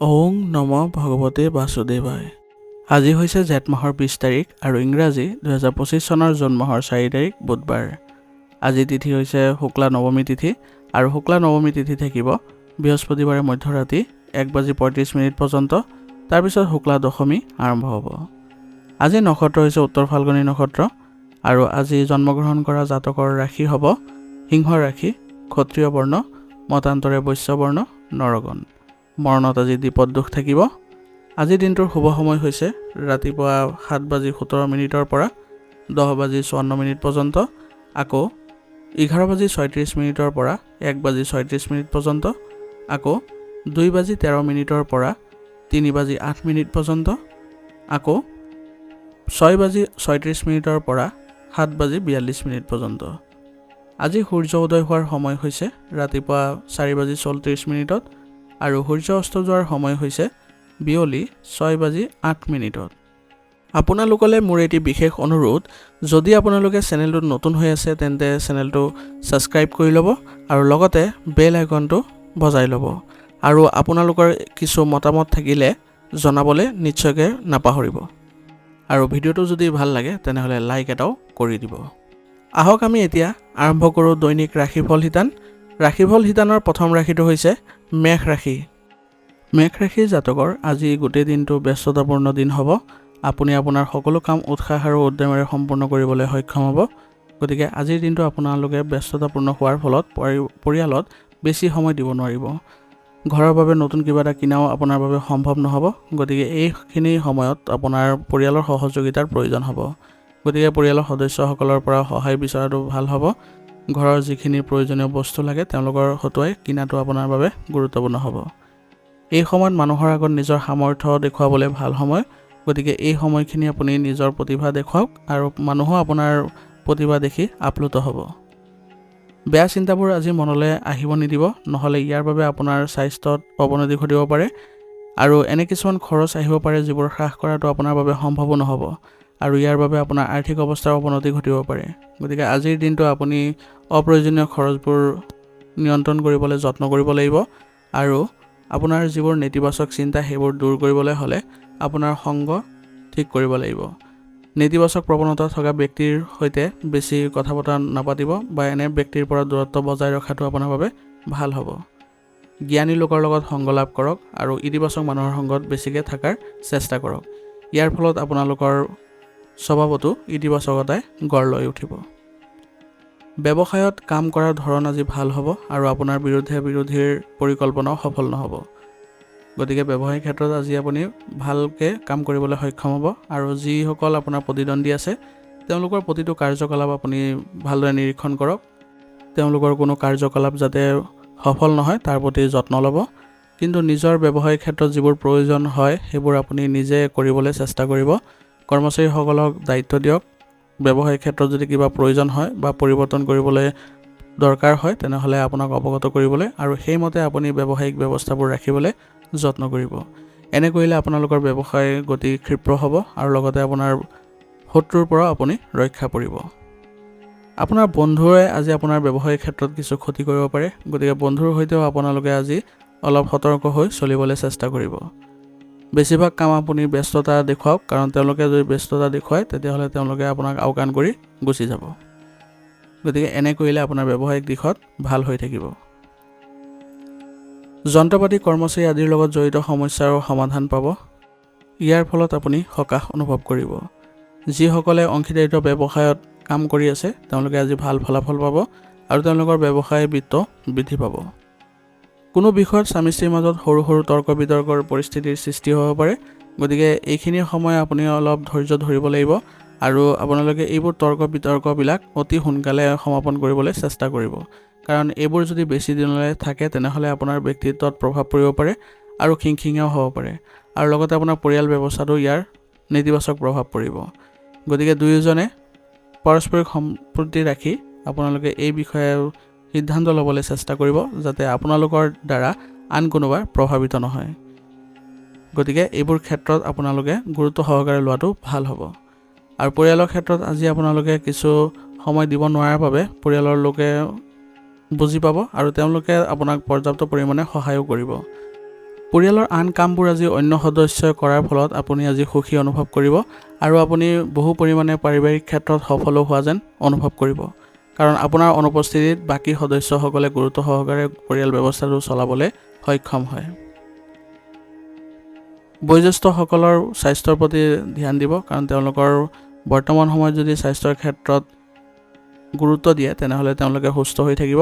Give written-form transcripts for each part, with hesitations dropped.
ওং নম ভগৱতে বাসুদেৱায়। আজি হৈছে জেঠ মাহৰ 20 তাৰিখ আৰু ইংৰাজী 2025 চনৰ জুন মাহৰ 4 তাৰিখ বুধবাৰ। আজি তিথি হৈছে শুক্লা নৱমী তিথি আৰু শুক্লা নৱমী তিথি থাকিব বৃহস্পতিবাৰে মধ্যৰাতি 1:35 পৰ্যন্ত। তাৰপিছত শুক্লা দশমী আৰম্ভ হ'ব। আজি নক্ষত্ৰ হৈছে উত্তৰ ফাল্গুনী নক্ষত্ৰ আৰু আজি জন্মগ্ৰহণ কৰা জাতকৰ ৰাশি হ'ব সিংহ ৰাশি, ক্ষত্ৰিয় বৰ্ণ, মতান্তৰে বৈশ্য বৰ্ণ, নৰগণ। মৰণত আজি দ্বীপত দুখ থাকিব। আজিৰ দিনটোৰ শুভ সময় হৈছে ৰাতিপুৱা 7:17 পৰা 10:54 পৰ্যন্ত, আকৌ 11:36 পৰা 1:36 পৰ্যন্ত, আকৌ 2:13 পৰা 3:08 পৰ্যন্ত, আকৌ 6:36 পৰা 7:42 পৰ্যন্ত। আজি সূৰ্য উদয় হোৱাৰ সময় হৈছে ৰাতিপুৱা 4:34 আৰু সূৰ্য অস্ত যোৱাৰ সময় হৈছে বিয়লি 6:08। আপোনালোকলৈ মোৰ এটি বিশেষ অনুৰোধ, যদি আপোনালোকে চেনেলটোত নতুন হৈ আছে তেন্তে চেনেলটো ছাবস্ক্ৰাইব কৰি ল'ব আৰু লগতে বেল আইকনটো বজাই ল'ব। আৰু আপোনালোকৰ কিছু মতামত থাকিলে জনাবলৈ নিশ্চয়কৈ নাপাহৰিব। আৰু ভিডিঅ'টো যদি ভাল লাগে তেনেহ'লে লাইক এটাও কৰি দিব। আহক আমি এতিয়া আৰম্ভ কৰোঁ দৈনিক ৰাশিফল শিতান। ৰাশিফল শিতানৰ প্ৰথম ৰাশিটো হৈছে মেষ ৰাশি। মেষ ৰাশিৰ জাতকৰ আজি গোটেই দিনটো ব্যস্ততাপূৰ্ণ দিন হ'ব। আপুনি আপোনাৰ সকলো কাম উৎসাহ আৰু উদ্যমেৰে সম্পূৰ্ণ কৰিবলৈ সক্ষম হ'ব। গতিকে আজিৰ দিনটো আপোনালোকে ব্যস্ততাপূৰ্ণ হোৱাৰ ফলত পৰিয়ালত বেছি সময় দিব নোৱাৰিব। ঘৰৰ বাবে নতুন কিবা এটা কিনাও আপোনাৰ বাবে সম্ভৱ নহ'ব। গতিকে এইখিনি সময়ত আপোনাৰ পৰিয়ালৰ সহযোগিতাৰ প্ৰয়োজন হ'ব। গতিকে পৰিয়ালৰ সদস্যসকলৰ পৰা সহায় বিচৰাটো ভাল হ'ব। ঘৰৰ যিখিনি প্ৰয়োজনীয় বস্তু লাগে তেওঁলোকৰ হতুৱাই কিনাটো আপোনাৰ বাবে গুৰুত্বপূৰ্ণ হ'ব। এই সময়ত মানুহৰ আগত নিজৰ সামৰ্থ্য দেখুৱাবলৈ ভাল সময়। গতিকে এই সময়খিনি আপুনি নিজৰ প্ৰতিভা দেখুৱাওক আৰু মানুহো আপোনাৰ প্ৰতিভা দেখি আপ্লুত হ'ব। বেয়া চিন্তাবোৰ আজি মনলৈ আহিব নিদিব, নহ'লে ইয়াৰ বাবে আপোনাৰ স্বাস্থ্যত অৱনতি ঘটিব পাৰে আৰু এনে কিছুমান খৰচ আহিব পাৰে যিবোৰ হ্ৰাস কৰাটো আপোনাৰ বাবে সম্ভৱো নহ'ব আৰু ইয়াৰ বাবে আপোনাৰ আৰ্থিক অৱস্থাৰ অৱনতি ঘটিব পাৰে। গতিকে আজিৰ দিনটো আপুনি অপ্ৰয়োজনীয় খৰচবোৰ নিয়ন্ত্ৰণ কৰিবলৈ যত্ন কৰিব লাগিব আৰু আপোনাৰ যিবোৰ নেতিবাচক চিন্তা সেইবোৰ দূৰ কৰিবলৈ হ'লে আপোনাৰ সংগ ঠিক কৰিব লাগিব। নেতিবাচক প্ৰৱণতা থকা ব্যক্তিৰ সৈতে বেছি কথা বতৰা নাপাতিব বা এনে ব্যক্তিৰ পৰা দূৰত্ব বজাই ৰখাটো আপোনাৰ বাবে ভাল হ'ব। জ্ঞানী লোকৰ লগত সংগ লাভ কৰক আৰু ইতিবাচক মানুহৰ সংগত বেছিকৈ থকাৰ চেষ্টা কৰক। ইয়াৰ ফলত আপোনালোকৰ স্বভাৱতো ইতিবাচকতাই গঢ় লৈ উঠিব। ব্যৱসায়ত কাম কৰাৰ ধৰণ আজি ভাল হ'ব আৰু আপোনাৰ বিৰোধীৰ পৰিকল্পনাও সফল নহ'ব। গতিকে ব্যৱসায়িক ক্ষেত্ৰত আজি আপুনি ভালকৈ কাম কৰিবলৈ সক্ষম হ'ব আৰু যিসকল আপোনাৰ প্ৰতিদ্বন্দ্বী আছে তেওঁলোকৰ প্ৰতিটো কাৰ্যকলাপ আপুনি ভালদৰে নিৰীক্ষণ কৰক। তেওঁলোকৰ কোনো কাৰ্যকলাপ যাতে সফল নহয় তাৰ প্ৰতি যত্ন ল'ব। কিন্তু নিজৰ ব্যৱসায়িক ক্ষেত্ৰত যিবোৰ প্ৰয়োজন হয় সেইবোৰ আপুনি নিজে কৰিবলৈ চেষ্টা কৰিব। কৰ্মচাৰীসকলক দায়িত্ব দিয়ক। ব্যৱসায়িক ক্ষেত্ৰত যদি কিবা প্ৰয়োজন হয় বা পৰিৱৰ্তন কৰিবলৈ দৰকাৰ হয় তেনেহ'লে আপোনাক অৱগত কৰিবলৈ আৰু সেইমতে আপুনি ব্যৱসায়িক ব্যৱস্থাবোৰ ৰাখিবলৈ যত্ন কৰিব। এনে কৰিলে আপোনালোকৰ ব্যৱসায় গতি ক্ষীপ্ৰ হ'ব আৰু লগতে আপোনাৰ শত্ৰুৰ পৰা আপুনি ৰক্ষা পৰিব। আপোনাৰ বন্ধুৱে আজি আপোনাৰ ব্যৱসায়িক ক্ষেত্ৰত কিছু ক্ষতি কৰিব পাৰে। গতিকে বন্ধুৰ সৈতেও আপোনালোকে আজি অলপ সতৰ্ক হৈ চলিবলৈ চেষ্টা কৰিব। বেছিভাগ কাম আপুনি ব্যস্ততা দেখুৱাওক, কাৰণ তেওঁলোকে যদি ব্যস্ততা দেখুৱায় তেতিয়াহ'লে তেওঁলোকে আপোনাক আওকাণ কৰি গুচি যাব। গতিকে এনে কৰিলে আপোনাৰ ব্যৱসায়িক দিশত ভাল হৈ থাকিব। যন্ত্ৰপাতি কৰ্মচাৰী আদিৰ লগত জড়িত সমস্যাৰো সমাধান পাব। ইয়াৰ ফলত আপুনি সকাহ অনুভৱ কৰিব। যিসকলে অংশীদাৰিত্ব ব্যৱসায়ত কাম কৰি আছে তেওঁলোকে আজি ভাল ফলাফল পাব আৰু তেওঁলোকৰ ব্যৱসায় বিত্ত বৃদ্ধি পাব। কোনো বিষয়ত স্বামী স্ত্ৰীৰ মাজত সৰু সৰু তৰ্ক বিতৰ্কৰ পৰিস্থিতিৰ সৃষ্টি হ'ব পাৰে। গতিকে এইখিনি সময় আপুনি অলপ ধৈৰ্য ধৰিব লাগিব আৰু আপোনালোকে এইবোৰ তৰ্ক বিতৰ্কবিলাক অতি সোনকালে সমাপন কৰিবলৈ চেষ্টা কৰিব। কাৰণ এইবোৰ যদি বেছি দিনলৈ থাকে তেনেহ'লে আপোনাৰ ব্যক্তিত্বত প্ৰভাৱ পৰিব পাৰে আৰু খিংখিঙীয়াও হ'ব পাৰে আৰু লগতে আপোনাৰ পৰিয়াল ব্যৱস্থাটো ইয়াৰ নেতিবাচক প্ৰভাৱ পৰিব। গতিকে দুয়োজনে পাৰস্পৰিক সম্প্ৰীতি ৰাখি আপোনালোকে এই বিষয়ে সিদ্ধান্ত ল'বলৈ চেষ্টা কৰিব যাতে আপোনালোকৰ দ্বাৰা আন কোনোবাই প্ৰভাৱিত নহয়। গতিকে এইবোৰ ক্ষেত্ৰত আপোনালোকে গুৰুত্ব সহকাৰে লোৱাটো ভাল হ'ব। আৰু পৰিয়ালৰ ক্ষেত্ৰত আজি আপোনালোকে কিছু সময় দিব নোৱাৰাৰ বাবে পৰিয়ালৰ লোকে বুজি পাব আৰু তেওঁলোকে আপোনাক পৰ্যাপ্ত পৰিমাণে সহায়ো কৰিব। পৰিয়ালৰ আন কামবোৰ আজি অন্য সদস্যই কৰাৰ ফলত আপুনি আজি সুখী অনুভৱ কৰিব আৰু আপুনি বহু পৰিমাণে পাৰিবাৰিক ক্ষেত্ৰত সফলো হোৱা যেন অনুভৱ কৰিব, কাৰণ আপোনাৰ অনুপস্থিতিত বাকী সদস্যসকলে গুৰুত্ব সহকাৰে পৰিয়াল ব্যৱস্থাটো চলাবলৈ সক্ষম হয়। বয়োজ্যেষ্ঠসকলৰ স্বাস্থ্যৰ প্ৰতি ধ্যান দিব, কাৰণ তেওঁলোকৰ বৰ্তমান সময়ত যদি স্বাস্থ্যৰ ক্ষেত্ৰত গুৰুত্ব দিয়ে তেনেহ'লে তেওঁলোকে সুস্থ হৈ থাকিব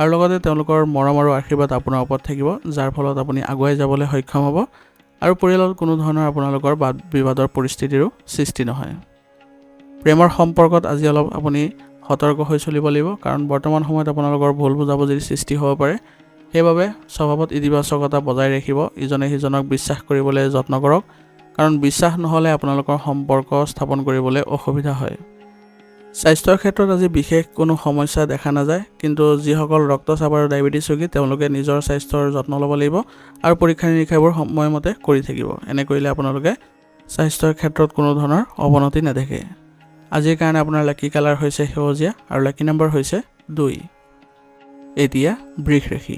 আৰু লগতে তেওঁলোকৰ মৰম আৰু আশীৰ্বাদ আপোনাৰ ওপৰত থাকিব, যাৰ ফলত আপুনি আগুৱাই যাবলৈ সক্ষম হ'ব আৰু পৰিয়ালত কোনো ধৰণৰ আপোনালোকৰ বাদ বিবাদৰ পৰিস্থিতিৰো সৃষ্টি নহয়। প্ৰেমৰ সম্পৰ্কত আজি অলপ আপুনি সতৰ্ক হৈ চলিব লাগিব, কাৰণ বৰ্তমান সময়ত আপোনালোকৰ ভুল বুজাবুজিৰ সৃষ্টি হ'ব পাৰে। সেইবাবে স্বভাৱত ইতিবাচকতা বজাই ৰাখিব, ইজনে সিজনক বিশ্বাস কৰিবলৈ যত্ন কৰক, কাৰণ বিশ্বাস নহ'লে আপোনালোকৰ সম্পৰ্ক স্থাপন কৰিবলৈ অসুবিধা হয়। স্বাস্থ্যৰ ক্ষেত্ৰত আজি বিশেষ কোনো সমস্যা দেখা নাযায়, কিন্তু যিসকল ৰক্তচাপ আৰু ডায়েবেটিছ ৰোগী তেওঁলোকে নিজৰ স্বাস্থ্যৰ যত্ন ল'ব লাগিব আৰু পৰীক্ষা নিৰীক্ষাবোৰ সময়মতে কৰি থাকিব। এনে কৰিলে আপোনালোকে স্বাস্থ্যৰ ক্ষেত্ৰত কোনো ধৰণৰ অৱনতি নেদেখে। আজিৰ কাৰণে আপোনাৰ লাকি কালাৰ হৈছে সেউজীয়া আৰু লাকি নম্বৰ হৈছে 2। এতিয়া বৃষ ৰাশি।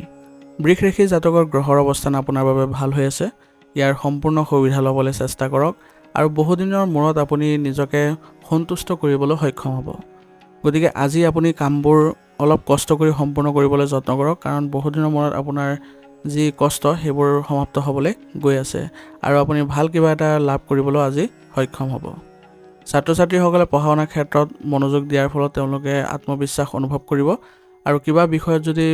বৃষ ৰাশি জাতকৰ গ্ৰহৰ অৱস্থান আপোনাৰ বাবে ভাল হৈ আছে। ইয়াৰ সম্পূৰ্ণ সুবিধা ল'বলৈ চেষ্টা কৰক আৰু বহুদিনৰ মূৰত আপুনি নিজকে সন্তুষ্ট কৰিবলৈ সক্ষম হ'ব। গতিকে আজি আপুনি কামবোৰ অলপ কষ্ট কৰি সম্পূৰ্ণ কৰিবলৈ যত্ন কৰক, কাৰণ বহুদিনৰ মূৰত আপোনাৰ যি কষ্ট সেইবোৰ সমাপ্ত হ'বলৈ গৈ আছে আৰু আপুনি ভাল কিবা এটা লাভ কৰিবলৈ আজি সক্ষম হ'ব। ছাত্ৰ ছাত্ৰীসকলে পঢ়া শুনাৰ ক্ষেত্ৰত মনোযোগ দিয়াৰ ফলত তেওঁলোকে আত্মবিশ্বাস অনুভৱ কৰিব আৰু কিবা বিষয়ত যদি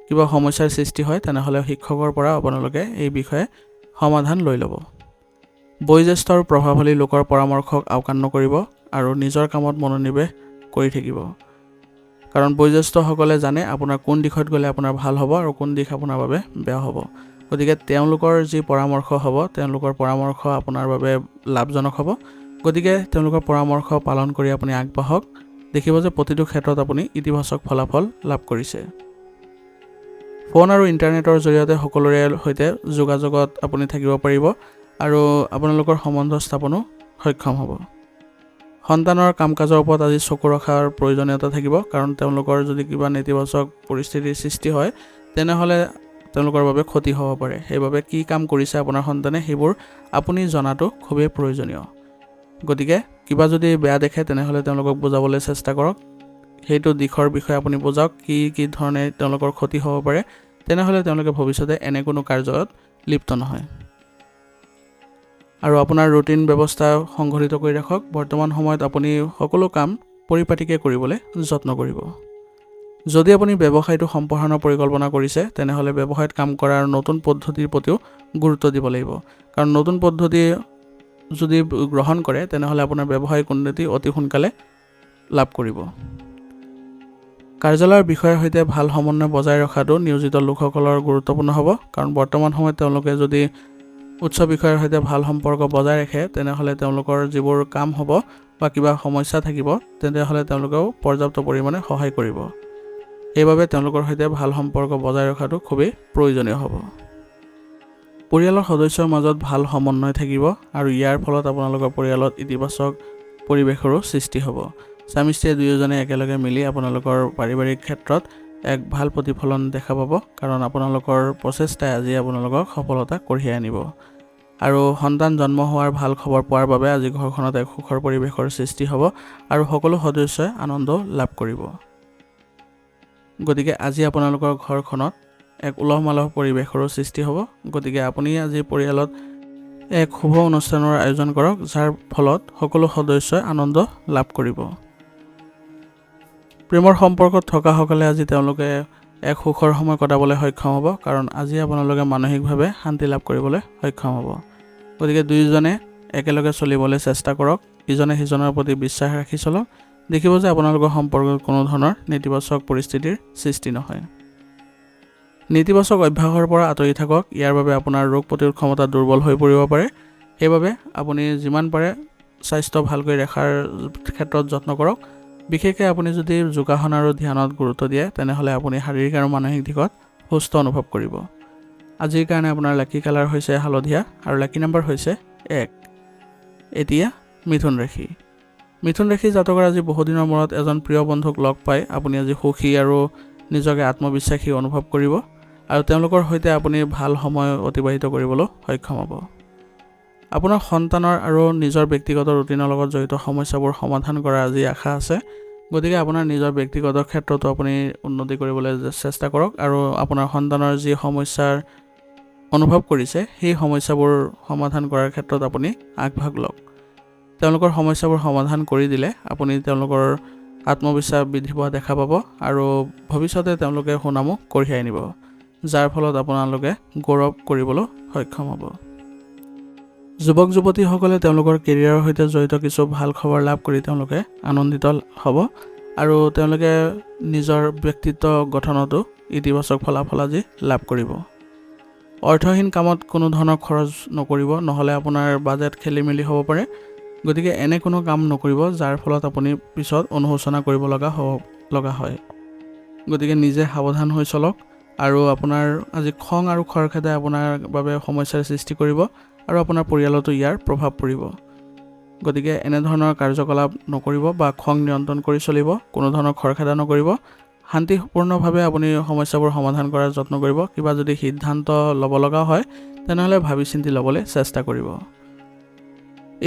কিবা সমস্যাৰ সৃষ্টি হয় তেনেহ'লে শিক্ষকৰ পৰা আপোনালোকে এই বিষয়ে সমাধান লৈ ল'ব। বয়োজ্যেষ্ঠ আৰু প্ৰভাৱশালী লোকৰ পৰামৰ্শক আওকাণ নকৰিব আৰু নিজৰ কামত মনোনিৱেশ কৰি থাকিব, কাৰণ বয়োজ্যেষ্ঠসকলে জানে আপোনাৰ কোন দিশত গ'লে আপোনাৰ ভাল হ'ব আৰু কোন দিশ আপোনাৰ বাবে বেয়া হ'ব। গতিকে তেওঁলোকৰ যি পৰামৰ্শ হ'ব তেওঁলোকৰ পৰামৰ্শ আপোনাৰ বাবে লাভজনক হ'ব। গতিকে তেওঁলোকৰ পৰামৰ্শ পালন কৰি আপুনি আগবাঢ়ক, দেখিব যে প্ৰতিটো ক্ষেত্ৰত আপুনি ইতিবাচক ফলাফল লাভ কৰিছে। ফোন আৰু ইণ্টাৰনেটৰ জৰিয়তে সকলোৰে সৈতে যোগাযোগত আপুনি থাকিব পাৰিব আৰু আপোনালোকৰ সম্বন্ধ স্থাপনো সক্ষম হ'ব। সন্তানৰ কাম কাজৰ ওপৰত আজি চকু ৰখাৰ প্ৰয়োজনীয়তা থাকিব, কাৰণ তেওঁলোকৰ যদি কিবা নেতিবাচক পৰিস্থিতিৰ সৃষ্টি হয় তেনেহ'লে তেওঁলোকৰ বাবে ক্ষতি হ'ব পাৰে। সেইবাবে কি কাম কৰিছে আপোনাৰ সন্তানে সেইবোৰ আপুনি জনাটো খুবেই প্ৰয়োজনীয়। গতিকে কিবা যদি বেয়া দেখে তেনেহ'লে তেওঁলোকক বুজাবলৈ চেষ্টা কৰক, সেইটো দিশৰ বিষয়ে আপুনি বুজাওক কি ধৰণে তেওঁলোকৰ ক্ষতি হ'ব পাৰে, তেনেহ'লে তেওঁলোকে ভৱিষ্যতে এনে কোনো কাৰ্যত লিপ্ত নহয়। আৰু আপোনাৰ ৰুটিন ব্যৱস্থা সংঘটিত কৰি ৰাখক। বৰ্তমান সময়ত আপুনি সকলো কাম পৰিপাটিকৈ কৰিবলৈ যত্ন কৰিব। যদি আপুনি ব্যৱসায়টো সম্প্ৰসাৰণৰ পৰিকল্পনা কৰিছে তেনেহ'লে ব্যৱসায়ত কাম কৰাৰ নতুন পদ্ধতিৰ প্ৰতিও গুৰুত্ব দিব লাগিব, কাৰণ নতুন পদ্ধতি যদি গ্ৰহণ কৰে তেনেহ'লে আপোনাৰ ব্যৱসায়িক উন্নতি অতি সোনকালে লাভ কৰিব। কাৰ্যালয়ৰ বিষয়ৰ সৈতে ভাল সমন্বয় বজাই ৰখাটো নিয়োজিত লোকসকলৰ গুৰুত্বপূৰ্ণ হ'ব, কাৰণ বৰ্তমান সময়ত তেওঁলোকে যদি উচ্চ বিষয়ৰ সৈতে ভাল সম্পৰ্ক বজাই ৰাখে তেনেহ'লে তেওঁলোকৰ যিবোৰ কাম হ'ব বা কিবা সমস্যা থাকিব তেতিয়াহ'লে তেওঁলোকেও পৰ্যাপ্ত পৰিমাণে সহায় কৰিব। সেইবাবে তেওঁলোকৰ সৈতে ভাল সম্পৰ্ক বজাই ৰখাটো খুবেই প্ৰয়োজনীয় হ'ব। পৰিয়ালৰ সদস্যৰ মাজত ভাল সমন্বয় থাকিব আৰু ইয়াৰ ফলত আপোনালোকৰ পৰিয়ালত ইতিবাচক পৰিৱেশৰো সৃষ্টি হ'ব। স্বামী স্ত্ৰী দুয়োজনে একেলগে মিলি আপোনালোকৰ পাৰিবাৰিক ক্ষেত্ৰত এক ভাল প্ৰতিফলন দেখা পাব, কাৰণ আপোনালোকৰ প্ৰচেষ্টাই আজি আপোনালোকক সফলতা কঢ়িয়াই আনিব। আৰু সন্তান জন্ম হোৱাৰ ভাল খবৰ পোৱাৰ বাবে আজি ঘৰখনত এক সুখৰ পৰিৱেশৰ সৃষ্টি হ'ব আৰু সকলো সদস্যই আনন্দ লাভ কৰিব। গতিকে আজি আপোনালোকৰ ঘৰখনত এক উলহ মালহ পৰিৱেশৰো সৃষ্টি হ'ব। গতিকে আপুনি আজি পৰিয়ালত এক শুভ অনুষ্ঠানৰ আয়োজন কৰক, যাৰ ফলত সকলো সদস্যই আনন্দ লাভ কৰিব। প্ৰেমৰ সম্পৰ্কত থকাসকলে আজি তেওঁলোকে এক সুখৰ সময় কটাবলৈ সক্ষম হ'ব, কাৰণ আজি আপোনালোকে মানসিকভাৱে শান্তি লাভ কৰিবলৈ সক্ষম হ'ব। গতিকে দুয়োজনে একেলগে চলিবলৈ চেষ্টা কৰক, ইজনে সিজনৰ প্ৰতি বিশ্বাস ৰাখি চলক, দেখিব যে আপোনালোকৰ সম্পৰ্কত কোনো ধৰণৰ নেতিবাচক পৰিস্থিতিৰ সৃষ্টি নহয়। নেতিবাচক অভ্যাসৰ পৰা আঁতৰি থাকক, ইয়াৰ বাবে আপোনাৰ ৰোগ প্ৰতিৰোধ ক্ষমতা দুৰ্বল হৈ পৰিব পাৰে। সেইবাবে আপুনি যিমান পাৰে স্বাস্থ্য ভালকৈ ৰখাৰ ক্ষেত্ৰত যত্ন কৰক। বিশেষকৈ আপুনি যদি যোগাসন আৰু ধ্যানত গুৰুত্ব দিয়ে তেনেহ'লে আপুনি শাৰীৰিক আৰু মানসিক দিশত সুস্থ অনুভৱ কৰিব। আজিৰ কাৰণে আপোনাৰ লাকি কালাৰ হৈছে হালধীয়া আৰু লাকি নম্বৰ হৈছে 1। এতিয়া মিথুন ৰাশি। মিথুন ৰাশি জাতকৰ আজি বহুদিনৰ মূৰত এজন প্ৰিয় বন্ধুক লগ পাই আপুনি আজি সুখী আৰু নিজকে আত্মবিশ্বাসী অনুভৱ কৰিব আৰু তেওঁলোকৰ সৈতে আপুনি ভাল সময় অতিবাহিত কৰিবলৈ সক্ষম হ'ব। আপোনাৰ সন্তানৰ আৰু নিজৰ ব্যক্তিগত ৰুটিনৰ লগত জড়িত সমস্যাবোৰ সমাধান কৰাৰ আজি আশা আছে। গতিকে আপোনাৰ নিজৰ ব্যক্তিগত ক্ষেত্ৰতো আপুনি উন্নতি কৰিবলৈ চেষ্টা কৰক আৰু আপোনাৰ সন্তানৰ যি সমস্যাৰ অনুভৱ কৰিছে সেই সমস্যাবোৰ সমাধান কৰাৰ ক্ষেত্ৰত আপুনি আগভাগ লওক। তেওঁলোকৰ সমস্যাবোৰ সমাধান কৰি দিলে আপুনি তেওঁলোকৰ আত্মবিশ্বাস বৃদ্ধি পোৱা দেখা পাব আৰু ভৱিষ্যতে তেওঁলোকে সুনামো কঢ়িয়াই আনিব, যাৰ ফলত আপোনালোকে গৌৰৱ কৰিবলৈ সক্ষম হ'ব। যুৱক যুৱতীসকলে তেওঁলোকৰ কেৰিয়াৰৰ সৈতে জড়িত কিছু ভাল খবৰ লাভ কৰি তেওঁলোকে আনন্দিত হ'ব আৰু তেওঁলোকে নিজৰ ব্যক্তিত্ব গঠনতো ইতিবাচক ফলাফল আজি লাভ কৰিব। অৰ্থহীন কামত কোনো ধৰণৰ খৰচ নকৰিব, নহ'লে আপোনাৰ বাজেট খেলি মেলি হ'ব পাৰে। গতিকে এনে কোনো কাম নকৰিব যাৰ ফলত আপুনি পিছত অনুশোচনা কৰিব লগা হয়। গতিকে নিজে সাৱধান হৈ চলক আৰু আপোনাৰ আজি খং আৰু খৰখেদাই আপোনাৰ বাবে সমস্যাৰ সৃষ্টি কৰিব আৰু আপোনাৰ পৰিয়ালতো ইয়াৰ প্ৰভাৱ পৰিব। গতিকে এনেধৰণৰ কাৰ্যকলাপ নকৰিব বা খং নিয়ন্ত্ৰণ কৰি চলিব, কোনো ধৰণৰ খৰখেদা নকৰিব। শান্তিপূৰ্ণভাৱে আপুনি সমস্যাবোৰ সমাধান কৰাৰ যত্ন কৰিব। কিবা যদি সিদ্ধান্ত ল'ব লগা হয় তেনেহ'লে ভাবি চিন্তি ল'বলৈ চেষ্টা কৰিব।